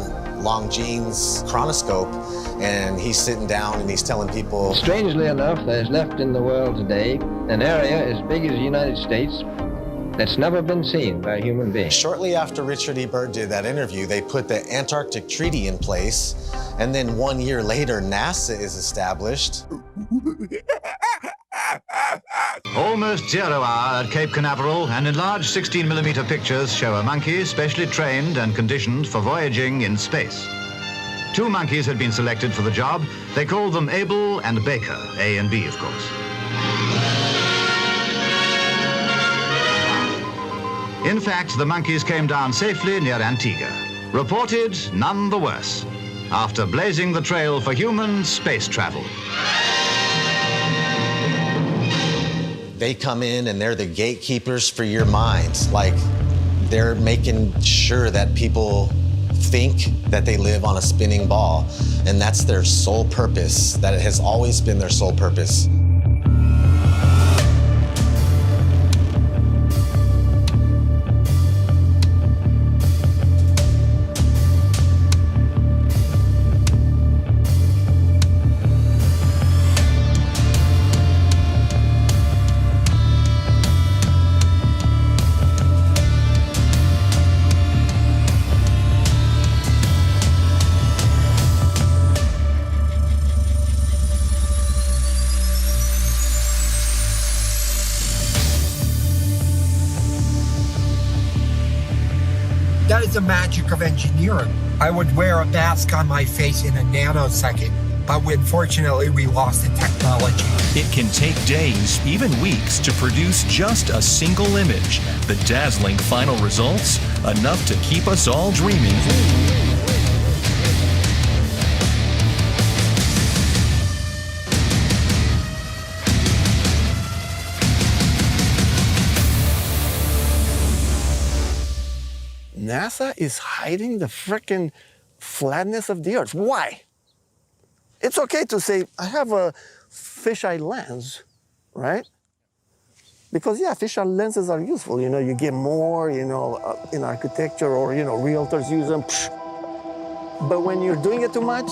Longines chronoscope and he's sitting down and he's telling people. Strangely enough, there's left in the world today an area as big as the United States that's never been seen by a human being. Shortly after Richard E. Byrd did that interview, they put the Antarctic Treaty in place. And then 1 year later, NASA is established. Almost 0 hour at Cape Canaveral, and enlarged 16mm pictures show a monkey specially trained and conditioned for voyaging in space. 2 monkeys had been selected for the job. They called them Abel and Baker, A and B, of course. In fact, the monkeys came down safely near Antigua. Reported none the worse, after blazing the trail for human space travel. They come in and they're the gatekeepers for your mind. Like, they're making sure that people think that they live on a spinning ball, and that's their sole purpose, that it has always been their sole purpose. That is the magic of engineering. I would wear a mask on my face in a nanosecond, but unfortunately we lost the technology. It can take days, even weeks, to produce just a single image. The dazzling final results, enough to keep us all dreaming. NASA is hiding the frickin' flatness of the Earth. Why? It's okay to say, I have a fisheye lens, right? Because yeah, fisheye lenses are useful. You get more, in architecture or, realtors use them. But when you're doing it too much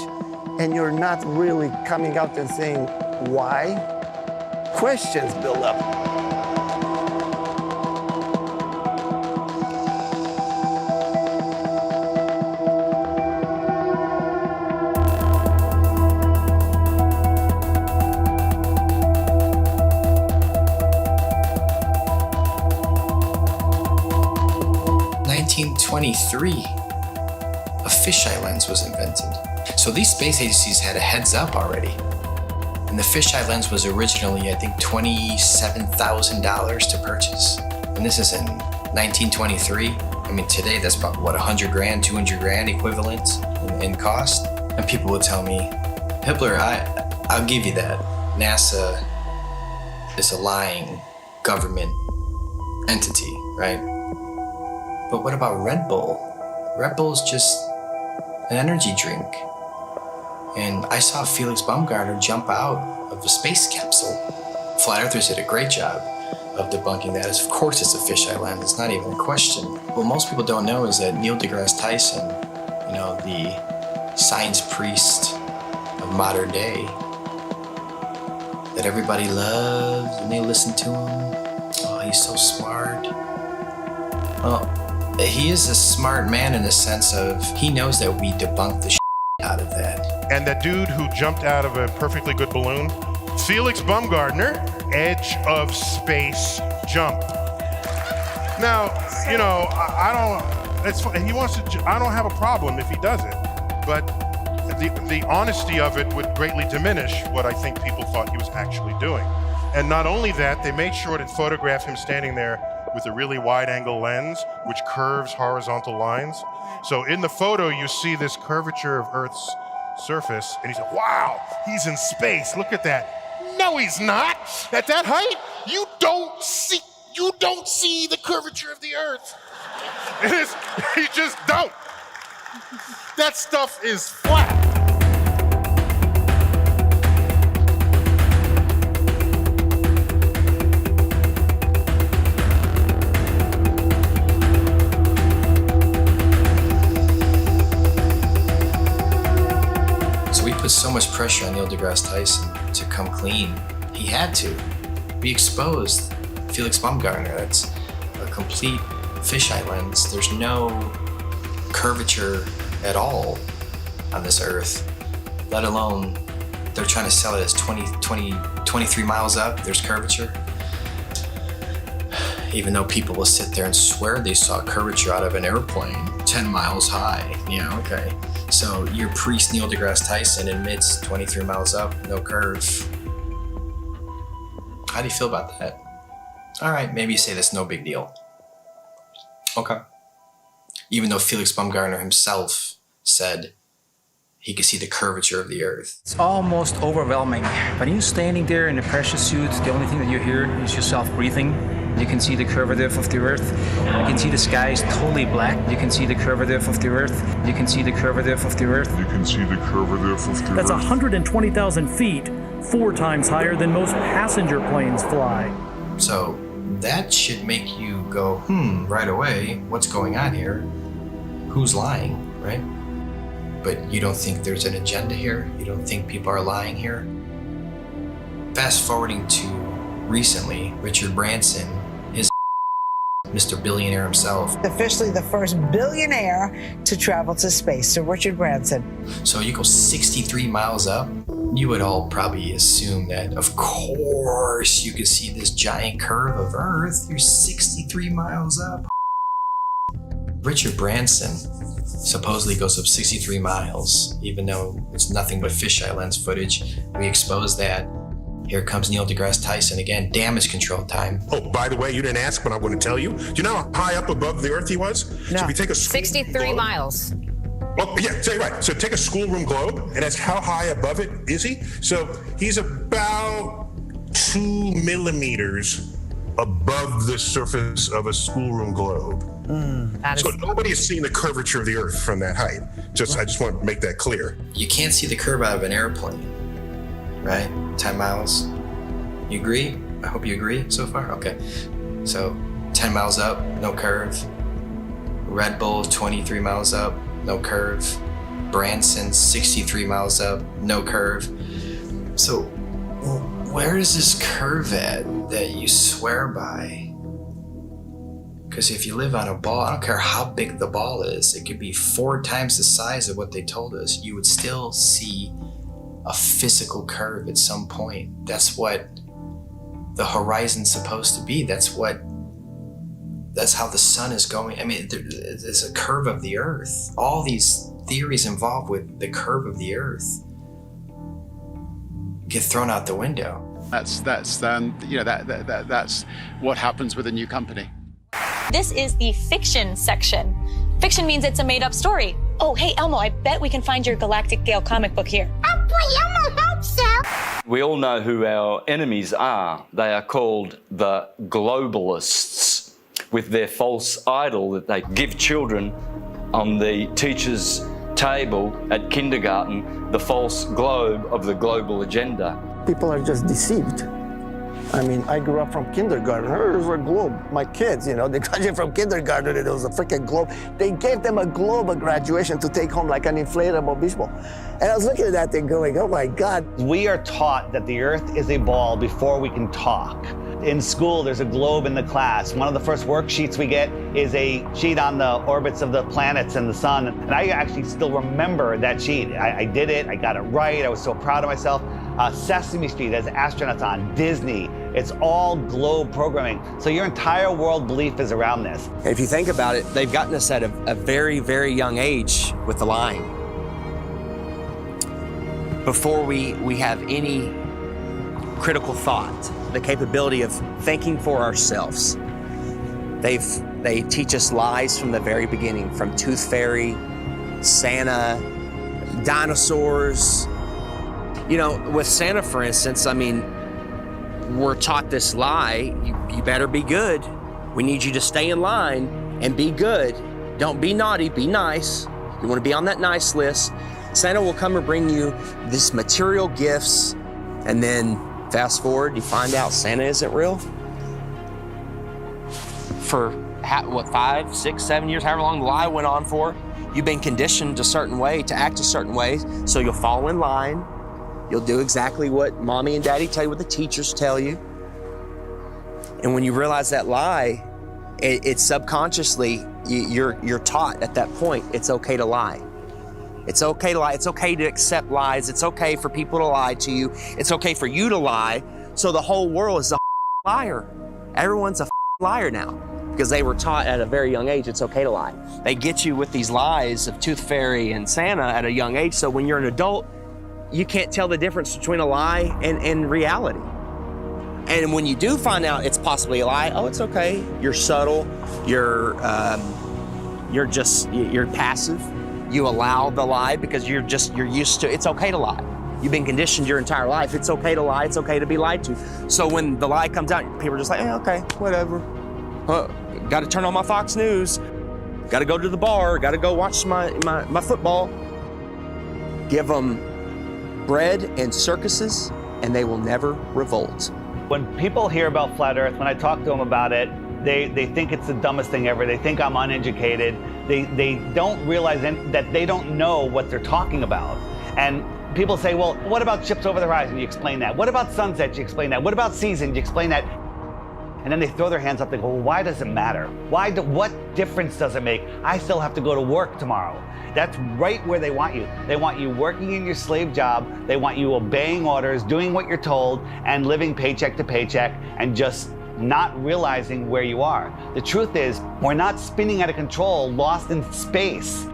and you're not really coming out and saying why, questions build up. A fisheye lens was invented. So these space agencies had a heads up already. And the fisheye lens was originally, I think, $27,000 to purchase. And this is in 1923. I mean, today that's about, what, 100 grand, 200 grand equivalent in cost? And people would tell me, Hippler, I'll give you that. NASA is a lying government entity, right? But what about Red Bull? Red Bull is just an energy drink. And I saw Felix Baumgartner jump out of a space capsule. Flat Earthers did a great job of debunking that. Of course it's a fisheye lens, it's not even a question. What most people don't know is that Neil deGrasse Tyson, the science priest of modern day, that everybody loves and they listen to him. Oh, he's so smart. Well, he is a smart man in the sense of he knows that we debunked the out of that. And that dude who jumped out of a perfectly good balloon, Felix Baumgartner, edge of space jump. Now, I don't. It's he wants to. I don't have a problem if he does it, but the honesty of it would greatly diminish what I think people thought he was actually doing. And not only that, they made sure to photograph him standing there with a really wide-angle lens, which curves horizontal lines. So in the photo, you see this curvature of Earth's surface, and he's like, wow, he's in space, look at that. No, he's not. At that height, you don't see the curvature of the Earth. You just don't. That stuff is flat. So much pressure on Neil deGrasse Tyson to come clean. He had to. We exposed Felix Baumgartner. That's a complete fisheye lens. There's no curvature at all on this Earth, let alone they're trying to sell it as 23 miles up, there's curvature. Even though people will sit there and swear they saw curvature out of an airplane 10 miles high. Okay. So your priest Neil deGrasse Tyson admits 23 miles up, no curve. How do you feel about that? All right, maybe you say that's no big deal. Okay. Even though Felix Baumgartner himself said he could see the curvature of the Earth. It's almost overwhelming. When you're standing there in a pressure suit, the only thing that you hear is yourself breathing. You can see the curvature of the Earth. You can see the sky is totally black. You can see the curvature of the Earth. You can see the curvature of the Earth. You can see the curvature of the Earth. That's 120,000 feet, 4 times higher than most passenger planes fly. So that should make you go, right away, what's going on here? Who's lying, right? But you don't think there's an agenda here? You don't think people are lying here? Fast forwarding to recently, Richard Branson, his Mr. Billionaire himself. Officially the first billionaire to travel to space, so Richard Branson. So you go 63 miles up, you would all probably assume that, of course, you could see this giant curve of Earth. You're 63 miles up. Richard Branson supposedly goes up 63 miles, even though it's nothing but fisheye lens footage. We exposed that. Here comes Neil deGrasse Tyson again, damage control time. Oh, by the way, you didn't ask, but I'm going to tell you. Do you know how high up above the Earth he was? No. So if you take a 63 miles. Oh, yeah, say right. So take a schoolroom globe, and that's how high above it is he? So he's about 2 millimeters above the surface of a schoolroom globe. So nobody has seen the curvature of the Earth from that height. I just want to make that clear. You can't see the curve out of an airplane, right? 10 miles. You agree? I hope you agree so far. Okay. So 10 miles up, no curve. Red Bull, 23 miles up, no curve. Branson, 63 miles up, no curve. So where is this curve at that you swear by? Because if you live on a ball, I don't care how big the ball is, it could be 4 times the size of what they told us, you would still see a physical curve at some point. That's what the horizon's supposed to be. That's how the sun is going. I mean, there's a curve of the Earth. All these theories involved with the curve of the Earth get thrown out the window. That's what happens with a new company. This is the fiction section. Fiction means it's a made-up story. Oh, hey, Elmo, I bet we can find your Galactic Gale comic book here. Oh, boy, Elmo, hope so. We all know who our enemies are. They are called the globalists, with their false idol that they give children on the teacher's table at kindergarten, the false globe of the global agenda. People are just deceived. I mean, I grew up from kindergarten. There's a globe. My kids, they graduated from kindergarten and it was a freaking globe. They gave them a globe at graduation to take home like an inflatable beach ball. And I was looking at that thing going, oh my God. We are taught that the Earth is a ball before we can talk. In school, there's a globe in the class. One of the first worksheets we get is a sheet on the orbits of the planets and the sun. And I actually still remember that sheet. I did it, I got it right, I was so proud of myself. Sesame Street has astronauts on, Disney. It's all globe programming. So your entire world belief is around this. If you think about it, they've gotten us at a very, very young age with the lying. Before we have any critical thought, the capability of thinking for ourselves, they teach us lies from the very beginning, from Tooth Fairy, Santa, dinosaurs. With Santa, for instance, I mean, we're taught this lie, you better be good. We need you to stay in line and be good. Don't be naughty, be nice. You want to be on that nice list. Santa will come and bring you these material gifts, and then fast forward, you find out Santa isn't real. For 5, 6, 7 years, however long the lie went on for, you've been conditioned a certain way, to act a certain way, so you'll fall in line. You'll do exactly what mommy and daddy tell you, what the teachers tell you. And when you realize that lie, it's subconsciously, you're taught at that point, it's okay to lie. It's okay to lie. It's okay to accept lies. It's okay for people to lie to you. It's okay for you to lie. So the whole world is a liar. Everyone's a liar now because they were taught at a very young age it's okay to lie. They get you with these lies of Tooth Fairy and Santa at a young age. So when you're an adult, you can't tell the difference between a lie and reality. And when you do find out it's possibly a lie, oh, it's okay. You're subtle. You're passive. You allow the lie because you're used to, it's okay to lie. You've been conditioned your entire life. It's okay to lie. It's okay to be lied to. So when the lie comes out, people are just like, okay, whatever. Got to turn on my Fox News. Got to go to the bar. Got to go watch my football. Give them bread and circuses, and they will never revolt. When people hear about Flat Earth, when I talk to them about it, they think it's the dumbest thing ever. They think I'm uneducated. They don't realize that they don't know what they're talking about. And people say, well, what about ships over the horizon? You explain that. What about sunsets? You explain that. What about seasons? You explain that. And then they throw their hands up. They go, well, why does it matter? What difference does it make? I still have to go to work tomorrow. That's right where they want you. They want you working in your slave job. They want you obeying orders, doing what you're told, and living paycheck to paycheck, and just not realizing where you are. The truth is, we're not spinning out of control, lost in space,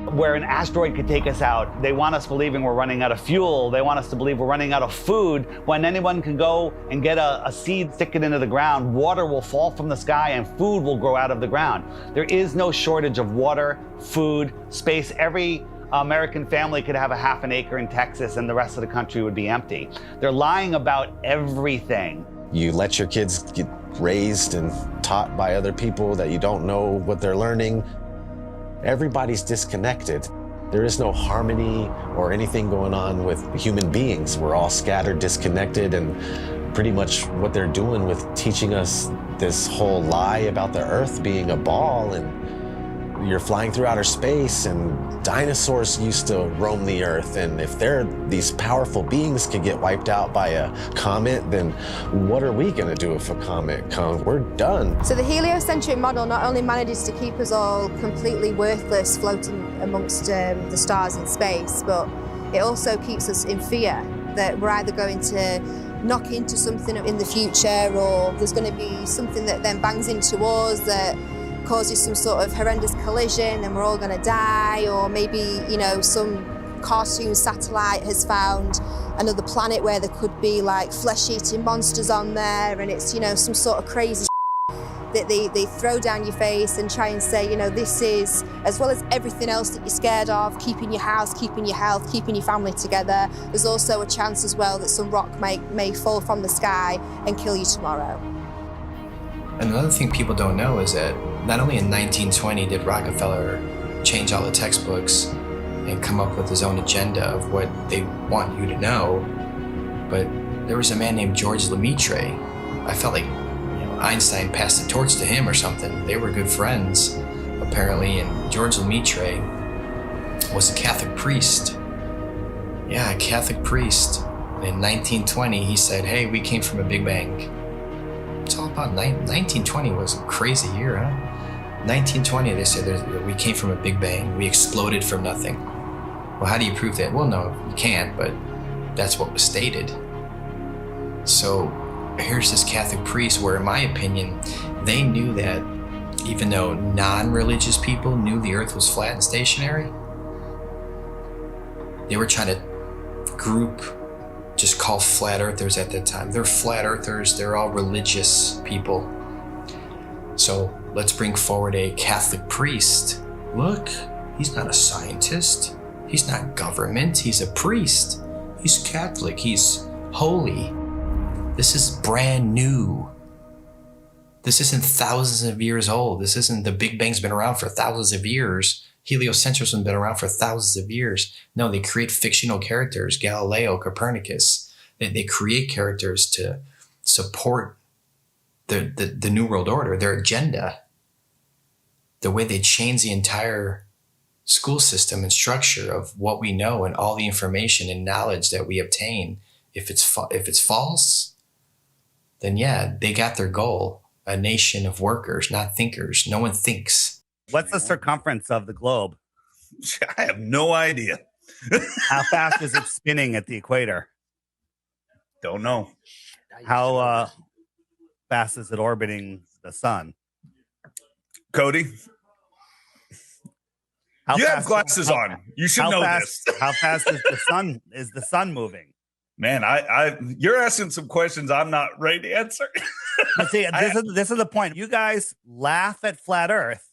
where an asteroid could take us out. They want us believing we're running out of fuel. They want us to believe we're running out of food, when anyone can go and get a seed, stick it into the ground, water will fall from the sky and food will grow out of the ground. There is no shortage of water, food, space. Every American family could have a half an acre in Texas and the rest of the country would be empty. They're lying about everything. You let your kids get raised and taught by other people that you don't know what they're learning. Everybody's disconnected. There is no harmony or anything going on with human beings. We're all scattered, disconnected, and pretty much what they're doing with teaching us this whole lie about the Earth being a ball, and you're flying through outer space, and dinosaurs used to roam the Earth, and if these powerful beings could get wiped out by a comet, then what are we gonna do if a comet comes? We're done. So the heliocentric model not only manages to keep us all completely worthless floating amongst the stars in space, but it also keeps us in fear that we're either going to knock into something in the future, or there's going to be something that then bangs into us that causes some sort of horrendous collision and we're all going to die, or maybe, you know, some cartoon satellite has found another planet where there could be like flesh-eating monsters on there, and it's, you know, some sort of crazy that they throw down your face and try and say, you know, this is, as well as everything else that you're scared of, keeping your house, keeping your health, keeping your family together, there's also a chance as well that some rock may fall from the sky and kill you tomorrow. Another thing people don't know is that not only in 1920 did Rockefeller change all the textbooks and come up with his own agenda of what they want you to know, but there was a man named George Lemaitre. I felt like, you know, Einstein passed the torch to him or something. They were good friends, apparently, and George Lemaitre was a Catholic priest. Yeah, a Catholic priest. And in 1920, he said, hey, we came from a Big Bang. It's all about 1920 was a crazy year, huh? 1920, they said we came from a Big Bang. We exploded from nothing. Well, how do you prove that? Well, no, you can't, but that's what was stated. So here's this Catholic priest where, in my opinion, they knew that even though non-religious people knew the earth was flat and stationary, they were trying to group, just call flat earthers at that time. They're flat earthers, they're all religious people. So let's bring forward a Catholic priest. Look, he's not a scientist. He's not government, he's a priest. He's Catholic, he's holy. This is brand new. This isn't thousands of years old. This isn't the Big Bang's been around for thousands of years. Heliocentrism has been around for thousands of years. No, they create fictional characters, Galileo, Copernicus. They create characters to support the New World Order, their agenda. The way they change the entire school system and structure of what we know and all the information and knowledge that we obtain. If it's false, then yeah, they got their goal. A nation of workers, not thinkers. No one thinks. What's the circumference of the globe? I have no idea. How fast is it spinning at the equator? Don't know. How fast is it orbiting the sun? Cody? You have glasses on. You should know this. How fast is the sun moving? Man, you're asking some questions I'm not ready to answer. But see, this is the point. You guys laugh at flat Earth,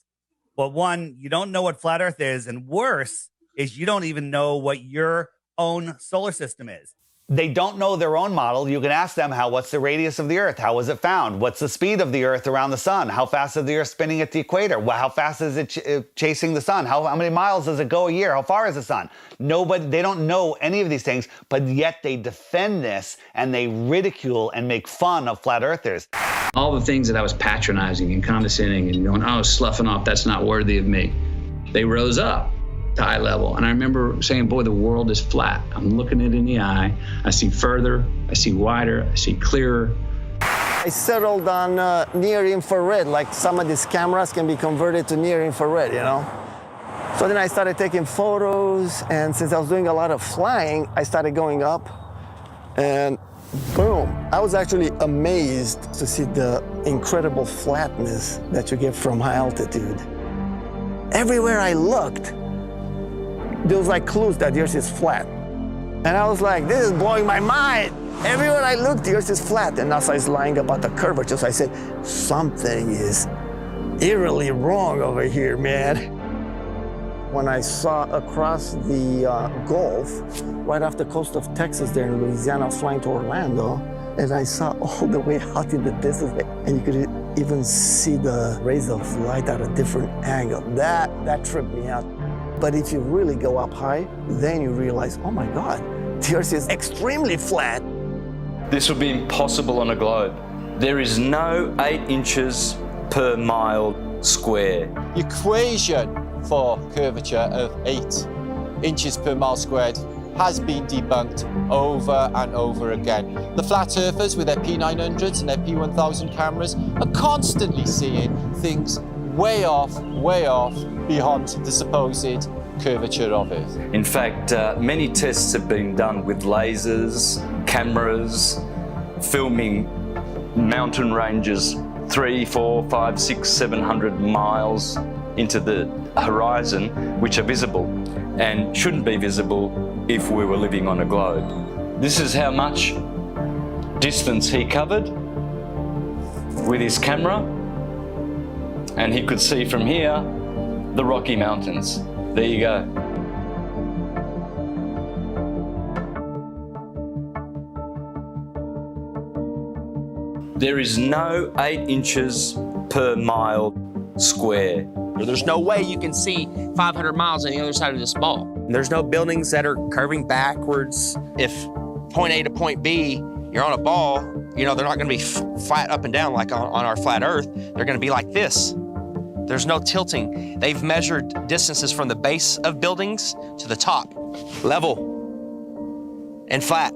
but one, you don't know what flat Earth is, and worse is you don't even know what your own solar system is. They don't know their own model. You can ask them, what's the radius of the Earth? How was it found? What's the speed of the Earth around the sun? How fast is the Earth spinning at the equator? How fast is it chasing the sun? How many miles does it go a year? How far is the sun? They don't know any of these things, but yet they defend this and they ridicule and make fun of flat earthers. All the things that I was patronizing and condescending and going, oh, sloughing off, that's not worthy of me. They rose up to eye level. And I remember saying, boy, the world is flat. I'm looking it in the eye. I see further, I see wider, I see clearer. I settled on near infrared, like some of these cameras can be converted to near infrared, you know? So then I started taking photos, and since I was doing a lot of flying, I started going up And boom, I was actually amazed to see the incredible flatness that you get from high altitude. Everywhere I looked, there was like clues that the Earth is flat. And I was like, this is blowing my mind. Everywhere I looked, the Earth is flat. And NASA is lying about the curvature. So I said, something is eerily wrong over here, man. When I saw across the Gulf, right off the coast of Texas there in Louisiana, I was flying to Orlando, and I saw all the way out in the distance, and you could even see the rays of light at a different angle. That tripped me out. But if you really go up high, then you realize, oh my God, the Earth is extremely flat. This would be impossible on a globe. There is no 8 inches per mile square. The equation for curvature of 8 inches per mile squared has been debunked over and over again. The flat earthers with their P900s and their P1000 cameras are constantly seeing things way off beyond the supposed curvature of Earth. In fact, many tests have been done with lasers, cameras, filming mountain ranges 300, 400, 500, 600, 700 miles into the horizon, which are visible and shouldn't be visible if we were living on a globe. This is how much distance he covered with his camera, and he could see from here the Rocky Mountains. There you go. There is no 8 inches per mile square. There's no way you can see 500 miles on the other side of this ball. There's no buildings that are curving backwards. If point A to point B, you're on a ball, you know, they're not gonna be flat up and down like on our flat Earth. They're gonna be like this. There's no tilting. They've measured distances from the base of buildings to the top, level and flat.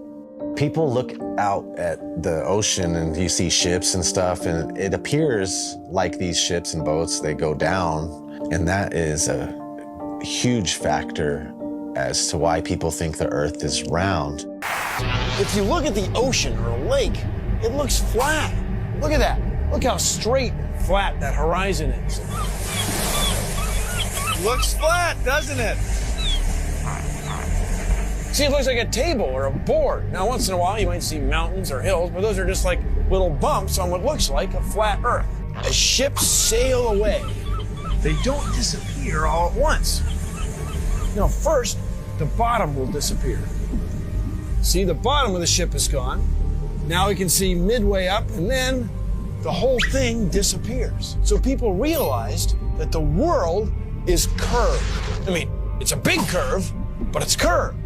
People look out at the ocean and you see ships and stuff, and it appears like these ships and boats, they go down. And that is a huge factor as to why people think the Earth is round. If you look at the ocean or a lake, it looks flat. Look at that. Look how straight and flat that horizon is. Looks flat, doesn't it? See, it looks like a table or a board. Now, once in a while, you might see mountains or hills, but those are just like little bumps on what looks like a flat Earth. As ships sail away, they don't disappear all at once. First, the bottom will disappear. See, the bottom of the ship is gone. Now we can see midway up, and then the whole thing disappears. So people realized that the world is curved. I mean, it's a big curve, but it's curved.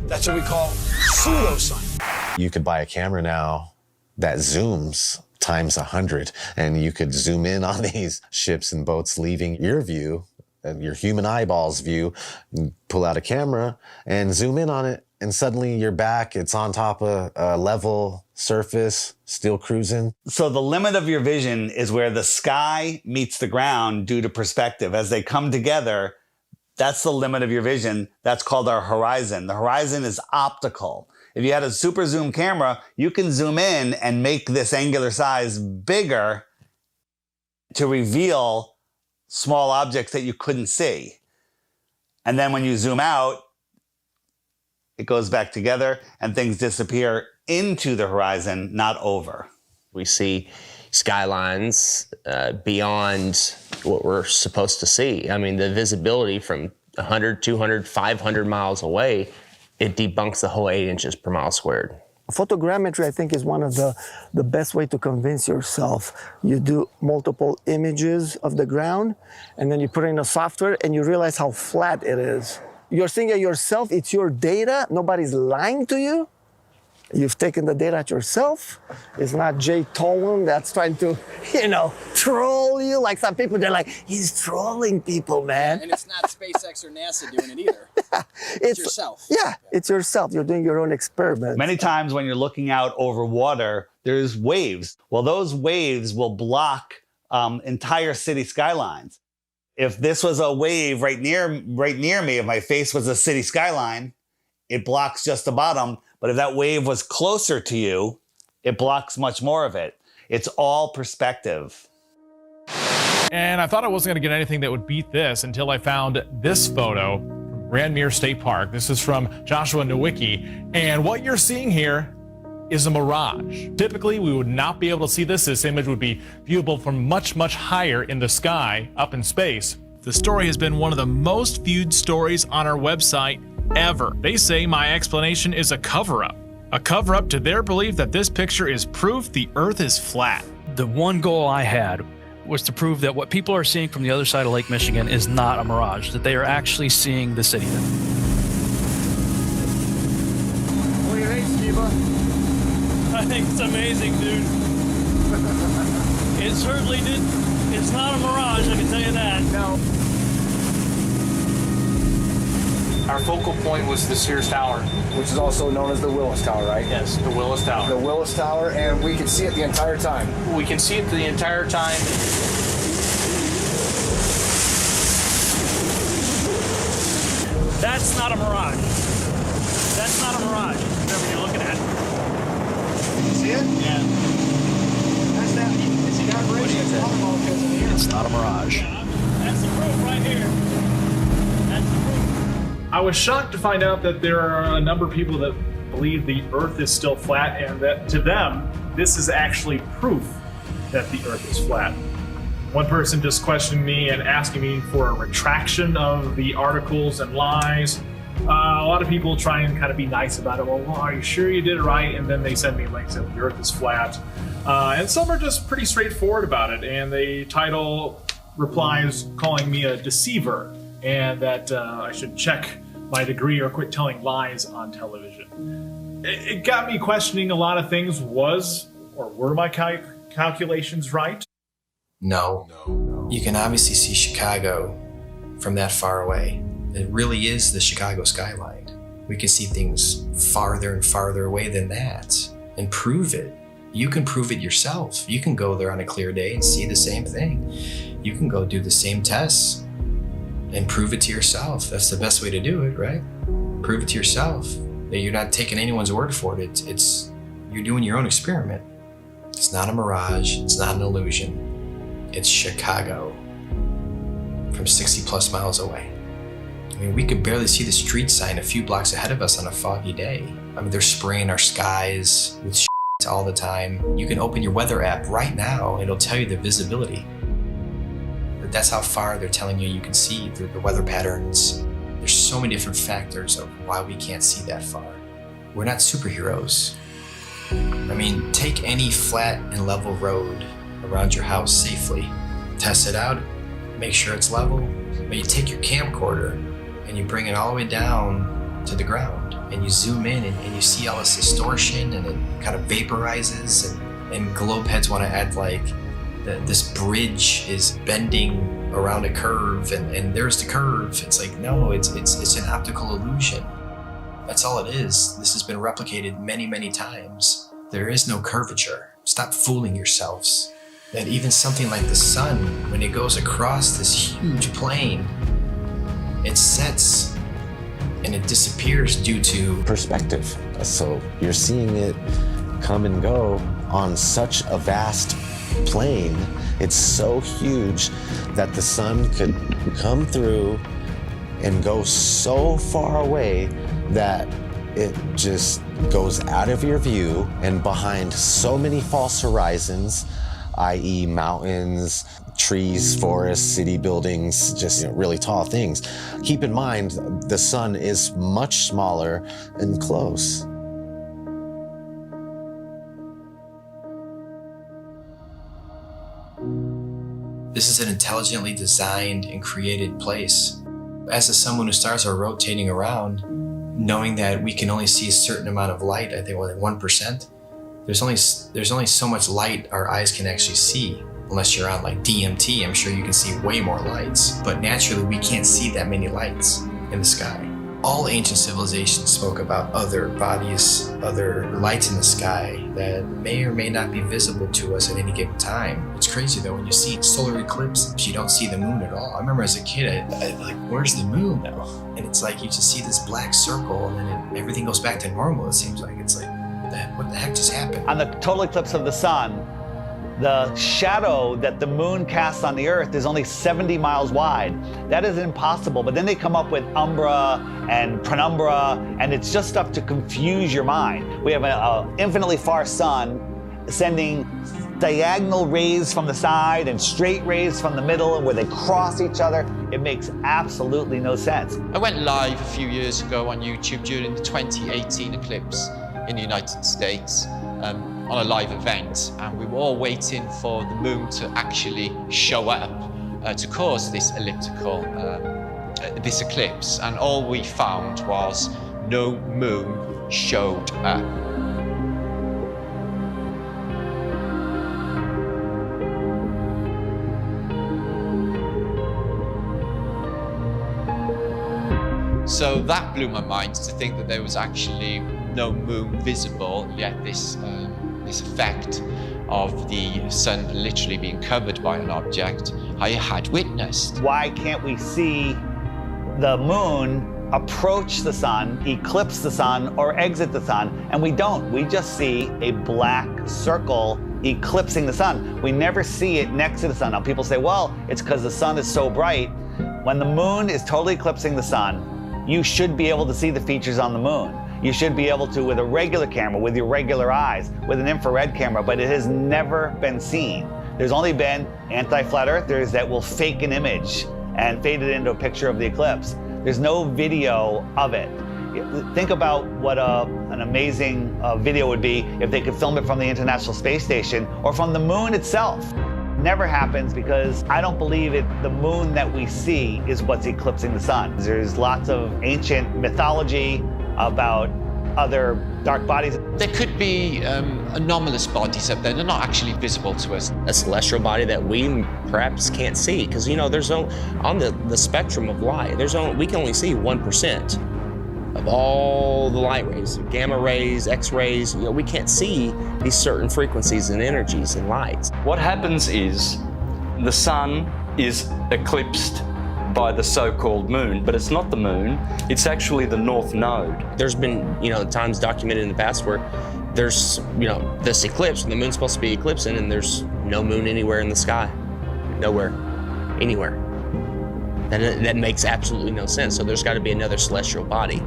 That's what we call pseudoscience. You could buy a camera now that zooms times 100, and you could zoom in on these ships and boats leaving your view, your human eyeballs view, pull out a camera and zoom in on it, and suddenly you're back. It's on top of a level surface, still cruising. So the limit of your vision is where the sky meets the ground due to perspective. As they come together, that's the limit of your vision. That's called our horizon. The horizon is optical. If you had a super zoom camera, you can zoom in and make this angular size bigger to reveal small objects that you couldn't see. And then when you zoom out, it goes back together and things disappear into the horizon, not over. We see skylines beyond what we're supposed to see. I mean, the visibility from 100, 200, 500 miles away, it debunks the whole 8 inches per mile squared. Photogrammetry, I think, is one of the best way to convince yourself. You do multiple images of the ground, and then you put it in a software, and you realize how flat it is. You're seeing it yourself. It's your data. Nobody's lying to you. You've taken the data yourself. It's not Jay Tolan that's trying to, troll you. Like some people, they're like, he's trolling people, man. And it's not SpaceX or NASA doing it either. It's yourself. Yeah, it's yourself. You're doing your own experiment. Many times when you're looking out over water, there's waves. Well, those waves will block entire city skylines. If this was a wave right near me, if my face was a city skyline, it blocks just the bottom, But if that wave was closer to you, it blocks much more of it. It's all perspective. And I thought I wasn't going to get anything that would beat this until I found this photo from Grandmere State Park. This is from Joshua Nowicki. And what you're seeing here is a mirage. Typically, we would not be able to see this. This image would be viewable from much, much higher in the sky, up in space. The story has been one of the most viewed stories on our website ever. They say my explanation is a cover-up. A cover-up to their belief that this picture is proof the Earth is flat. The one goal I had was to prove that what people are seeing from the other side of Lake Michigan is not a mirage, that they are actually seeing the city. What do you think, Skiba? I think it's amazing, dude. It certainly did. It's not a mirage, I can tell you that. No. Our focal point was the Sears Tower, Which is also known as the Willis Tower, right? Yes, the Willis Tower. The Willis Tower, and we can see it the entire time. We can see it the entire time. That's not a mirage. That's not a mirage, whatever you're looking at. You see it? Yeah. That's that. It's the operation it's talking about because of the air. It's not a mirage. That's the proof right here. That's the proof. I was shocked to find out that there are a number of people that believe the Earth is still flat, and that to them, this is actually proof that the Earth is flat. One person just questioned me and asking me for a retraction of the articles and lies. A lot of people try and kind of be nice about it. Well, are you sure you did it right? And then they send me links that the Earth is flat. And some are just pretty straightforward about it, and they title replies calling me a deceiver, and that I should check my degree or quit telling lies on television. It got me questioning a lot of things. Were my calculations right? No. You can obviously see Chicago from that far away. It really is the Chicago skyline. We can see things farther and farther away than that and prove it. You can prove it yourself. You can go there on a clear day and see the same thing. You can go do the same tests and prove it to yourself. That's the best way to do it, right? Prove it to yourself. That you're not taking anyone's word for it. It's you're doing your own experiment. It's not a mirage. It's not an illusion. It's Chicago from 60 plus miles away. I mean, we could barely see the street sign a few blocks ahead of us on a foggy day. I mean, they're spraying our skies with shit all the time. You can open your weather app right now and it'll tell you the visibility. But that's how far they're telling you can see through the weather patterns. There's so many different factors of why we can't see that far. We're not superheroes. I mean, take any flat and level road around your house safely. Test it out, make sure it's level. But you take your camcorder and you bring it all the way down to the ground and you zoom in and you see all this distortion and it kind of vaporizes and globe heads want to act like this bridge is bending around a curve and there's the curve. It's like, no, it's an optical illusion. That's all it is. This has been replicated many, many times. There is no curvature. Stop fooling yourselves. That even something like the sun, when it goes across this huge plane, it sets and it disappears due to perspective. So you're seeing it come and go on such a vast plane. It's so huge that the sun could come through and go so far away that it just goes out of your view and behind so many false horizons, i.e. mountains, trees, forests, city buildings, just really tall things. Keep in mind, the sun is much smaller and close. This is an intelligently designed and created place. As someone who stars are rotating around, knowing that we can only see a certain amount of light, I think like 1%, there's only so much light our eyes can actually see. Unless you're on like DMT, I'm sure you can see way more lights. But naturally, we can't see that many lights in the sky. All ancient civilizations spoke about other bodies, other lights in the sky, that may or may not be visible to us at any given time. It's crazy though, when you see solar eclipses, you don't see the moon at all. I remember as a kid, I like, where's the moon now? And it's like you just see this black circle and then everything goes back to normal, it seems like. It's like, what the heck just happened? On the total eclipse of the sun, the shadow that the moon casts on the Earth is only 70 miles wide. That is impossible, but then they come up with umbra and penumbra, and it's just stuff to confuse your mind. We have an infinitely far sun sending diagonal rays from the side and straight rays from the middle, where they cross each other. It makes absolutely no sense. I went live a few years ago on YouTube during the 2018 eclipse in the United States. On a live event, and we were all waiting for the moon to actually show up to cause this elliptical, this eclipse, and all we found was no moon showed up. So that blew my mind, to think that there was actually no moon visible, yet this effect of the sun literally being covered by an object I had witnessed. Why can't we see the moon approach the sun, eclipse the sun, or exit the sun? And we don't. We just see a black circle eclipsing the sun. We never see it next to the sun. Now people say, well, it's because the sun is so bright. When the moon is totally eclipsing the sun, you should be able to see the features on the moon. You should be able to with a regular camera, with your regular eyes, with an infrared camera, but it has never been seen. There's only been anti-flat earthers that will fake an image and fade it into a picture of the eclipse. There's no video of it. Think about what an amazing video would be if they could film it from the International Space Station or from the moon itself. Never happens, because I don't believe the moon that we see is what's eclipsing the sun. There's lots of ancient mythology about other dark bodies. There could be anomalous bodies up there. They're not actually visible to us. A celestial body that we perhaps can't see, because there's on the spectrum of light, we can only see 1% of all the light rays, gamma rays, X-rays. We can't see these certain frequencies and energies and lights. What happens is the sun is eclipsed by the so-called moon, but it's not the moon, it's actually the north node. There's been, times documented in the past where there's, this eclipse, and the moon's supposed to be eclipsing, and there's no moon anywhere in the sky. Nowhere. Anywhere. That makes absolutely no sense. So there's got to be another celestial body.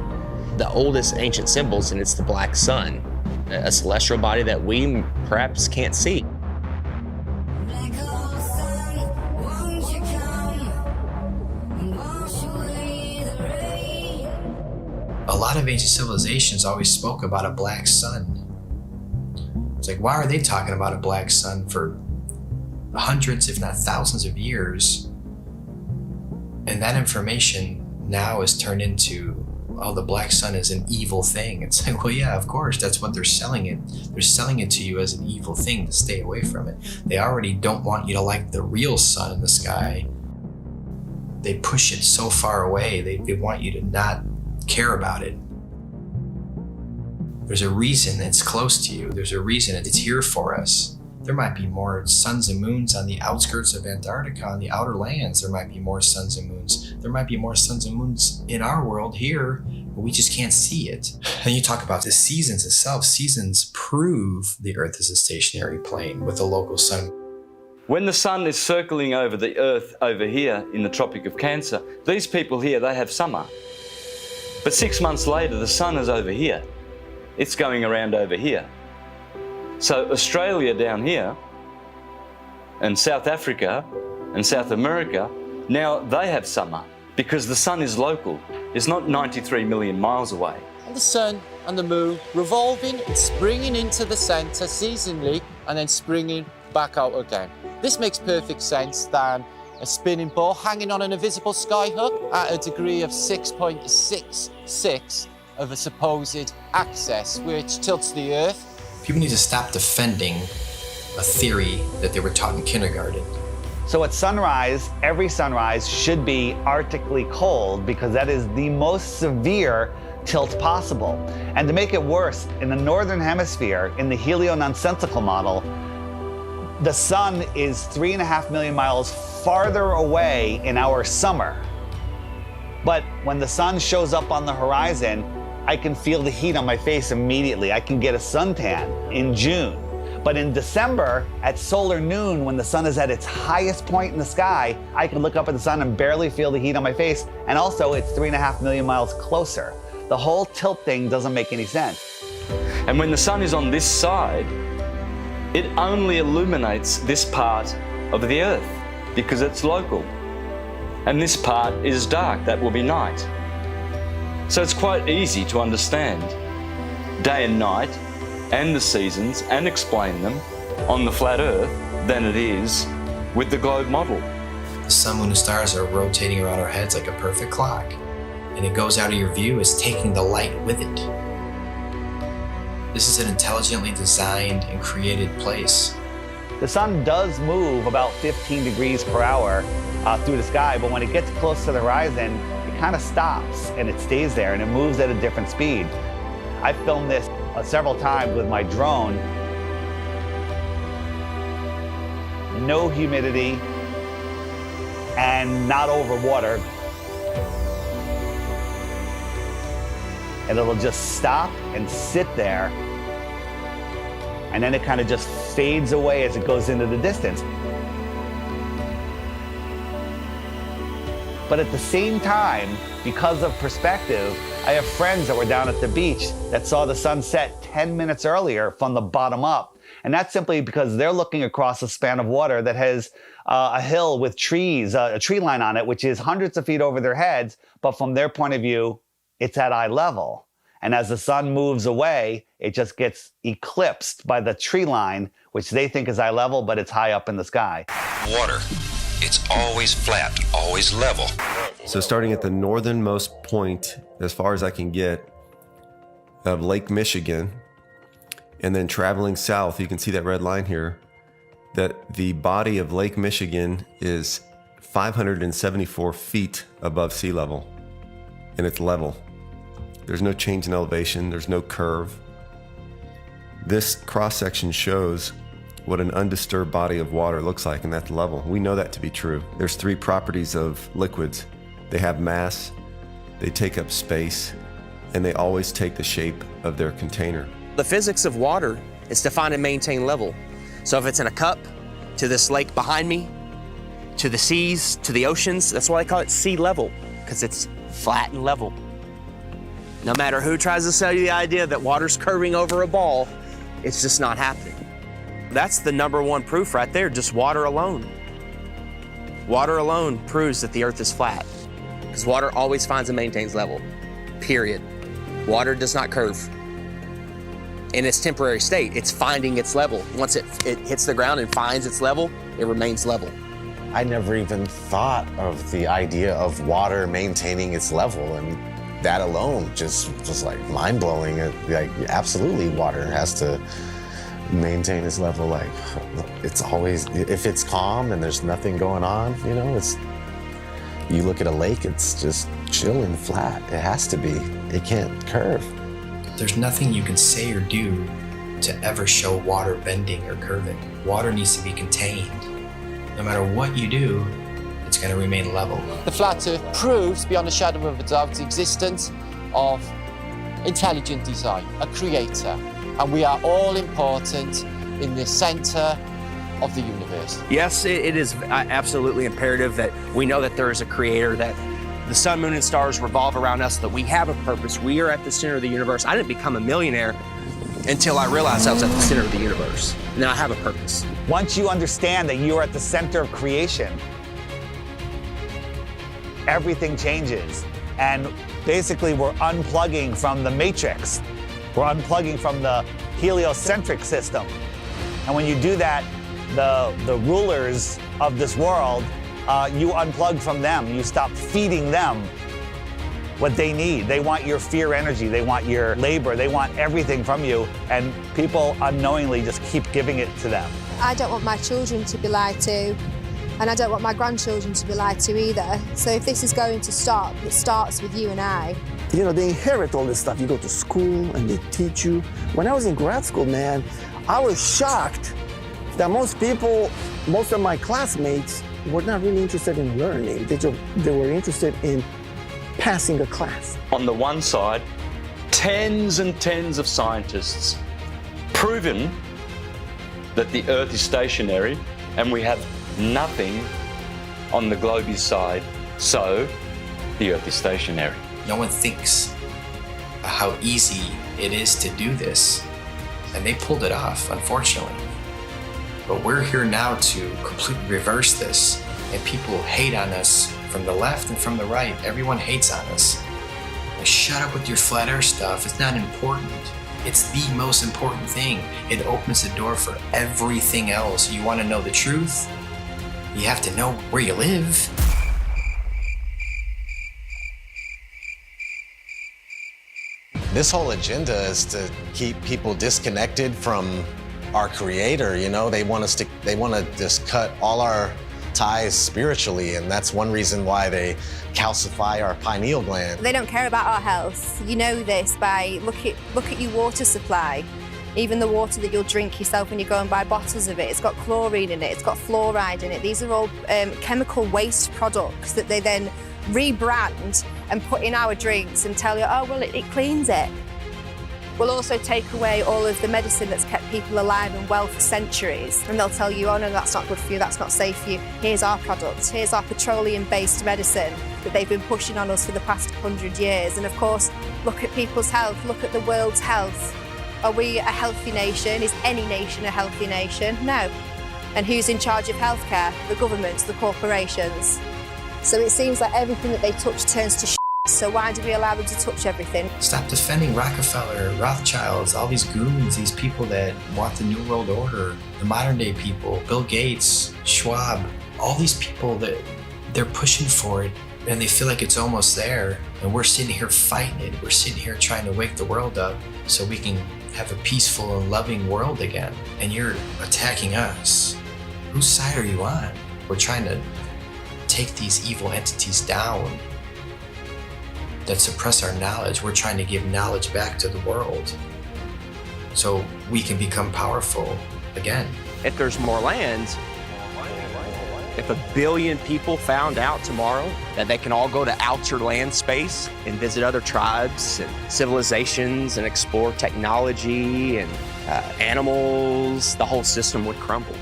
The oldest ancient symbols, and it's the black sun, a celestial body that we perhaps can't see. A lot of ancient civilizations always spoke about a black sun. It's like, why are they talking about a black sun for hundreds, if not thousands of years? And that information now is turned into, oh, the black sun is an evil thing. It's like, well, yeah, of course, that's what they're selling it. They're selling it to you as an evil thing to stay away from it. They already don't want you to like the real sun in the sky. They push it so far away. They want you to not care about it. There's a reason it's close to you. There's a reason it's here for us. There might be more suns and moons on the outskirts of Antarctica, on the outer lands. There might be more suns and moons. There might be more suns and moons in our world here, but we just can't see it. And you talk about the seasons itself. Seasons prove the Earth is a stationary plane with a local sun. When the sun is circling over the Earth over here in the Tropic of Cancer, these people here, they have summer. But 6 months later, the sun is over here. It's going around over here. So Australia down here, and South Africa, and South America, now they have summer because the sun is local. It's not 93 million miles away. And the sun and the moon revolving and springing into the center seasonally and then springing back out again. This makes perfect sense than a spinning ball hanging on an invisible skyhook at a degree of 6.66 of a supposed axis, which tilts the Earth. People need to stop defending a theory that they were taught in kindergarten. So at sunrise, every sunrise should be arctically cold, because that is the most severe tilt possible. And to make it worse, in the northern hemisphere, in the heliononsensical model, the sun is 3.5 million miles farther away in our summer. But when the sun shows up on the horizon, I can feel the heat on my face immediately. I can get a suntan in June. But in December, at solar noon, when the sun is at its highest point in the sky, I can look up at the sun and barely feel the heat on my face. And also, it's 3.5 million miles closer. The whole tilt thing doesn't make any sense. And when the sun is on this side, it only illuminates this part of the Earth because it's local. And this part is dark, that will be night. So it's quite easy to understand day and night and the seasons and explain them on the flat Earth than it is with the globe model. The sun, moon, and stars are rotating around our heads like a perfect clock, and it goes out of your view as taking the light with it. This is an intelligently designed and created place. The sun does move about 15 degrees per hour through the sky, but when it gets close to the horizon, it kind of stops and it stays there and it moves at a different speed. I filmed this several times with my drone. No humidity and not over water. And it'll just stop and sit there, and then it kind of just fades away as it goes into the distance. But at the same time, because of perspective, I have friends that were down at the beach that saw the sun set 10 minutes earlier from the bottom up. And that's simply because they're looking across a span of water that has a hill with trees, a tree line on it, which is hundreds of feet over their heads. But from their point of view, it's at eye level. And as the sun moves away, it just gets eclipsed by the tree line, which they think is eye level, but it's high up in the sky. Water. It's always flat, always level. So starting at the northernmost point, as far as I can get, of Lake Michigan, and then traveling south, you can see that red line here, that the body of Lake Michigan is 574 feet above sea level, and it's level. There's no change in elevation, there's no curve. This cross-section shows what an undisturbed body of water looks like, and that's level. We know that to be true. There's three properties of liquids. They have mass, they take up space, and they always take the shape of their container. The physics of water is to find and maintain level. So if it's in a cup, to this lake behind me, to the seas, to the oceans, that's why I call it sea level, because it's flat and level. No matter who tries to sell you the idea that water's curving over a ball, it's just not happening. That's the number one proof right there, just water alone. Water alone proves that the Earth is flat, because water always finds and maintains level, period. Water does not curve. In its temporary state, it's finding its level. Once it hits the ground and finds its level, it remains level. I never even thought of the idea of water maintaining its level, and that alone just was like mind-blowing. Like, absolutely, water has to maintain its level. Like, it's always, if it's calm and there's nothing going on, you know, it's, you look at a lake, it's just chill and flat. It has to be. It can't curve. There's nothing you can say or do to ever show water bending or curving. Water needs to be contained. No matter what you do, it's going to remain level. The flat Earth proves beyond a shadow of a doubt the existence of intelligent design, a creator, and we are all important in the center of the universe. Yes, it is absolutely imperative that we know that there is a creator, that the sun, moon, and stars revolve around us, that we have a purpose. We are at the center of the universe. I didn't become a millionaire until I realized I was at the center of the universe. Now I have a purpose. Once you understand that you are at the center of creation, everything changes. And basically, we're unplugging from the matrix. We're unplugging from the heliocentric system. And when you do that, the rulers of this world, you unplug from them. You stop feeding them what they need. They want your fear energy. They want your labor. They want everything from you. And people unknowingly just keep giving it to them. I don't want my children to be lied to, and I don't want my grandchildren to be lied to either. So if this is going to stop, it starts with you and I. You know, they inherit all this stuff. You go to school and they teach you. When I was in grad school, man, I was shocked that most of my classmates were not really interested in learning. They were interested in passing a class. On the one side, tens and tens of scientists proven that the Earth is stationary, and we have nothing on the globe's side, so the Earth is stationary. No one thinks how easy it is to do this, and they pulled it off, unfortunately. But we're here now to completely reverse this, and people hate on us from the left and from the right. Everyone hates on us. Like, shut up with your flat earth stuff. It's not important. It's the most important thing. It opens the door for everything else. You want to know the truth? You have to know where you live. This whole agenda is to keep people disconnected from our creator, you know? They want to just cut all our ties spiritually, and that's one reason why they calcify our pineal gland. They don't care about our health. You know this by look at your water supply. Even the water that you'll drink yourself when you go and buy bottles of it, it's got chlorine in it, it's got fluoride in it. These are all chemical waste products that they then rebrand and put in our drinks and tell you, oh, well, it cleans it. We'll also take away all of the medicine that's kept people alive and well for centuries. And they'll tell you, oh, no, that's not good for you, that's not safe for you. Here's our product, here's our petroleum-based medicine that they've been pushing on us for the past 100 years. And of course, look at people's health, look at the world's health. Are we a healthy nation? Is any nation a healthy nation? No. And who's in charge of healthcare? The governments, the corporations. So it seems like everything that they touch turns to shit. So why do we allow them to touch everything? Stop defending Rockefeller, Rothschilds, all these goons, these people that want the New World Order, the modern day people, Bill Gates, Schwab, all these people that they're pushing for it and they feel like it's almost there. And we're sitting here fighting it. We're sitting here trying to wake the world up so we can have a peaceful and loving world again. And you're attacking us. Whose side are you on? We're trying to take these evil entities down that suppress our knowledge. We're trying to give knowledge back to the world so we can become powerful again. If there's more land, if 1 billion people found out tomorrow that they can all go to outer land space and visit other tribes and civilizations and explore technology and animals, the whole system would crumble.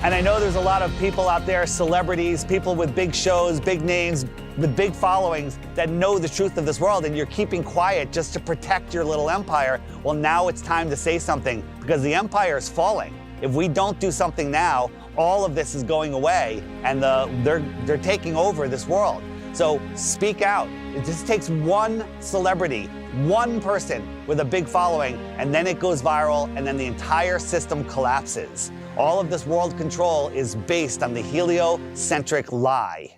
And I know there's a lot of people out there, celebrities, people with big shows, big names, with big followings that know the truth of this world, and you're keeping quiet just to protect your little empire. Well, now it's time to say something because the empire is falling. If we don't do something now, all of this is going away and they're taking over this world. So speak out. It just takes one celebrity, one person with a big following, and then it goes viral and then the entire system collapses. All of this world control is based on the heliocentric lie.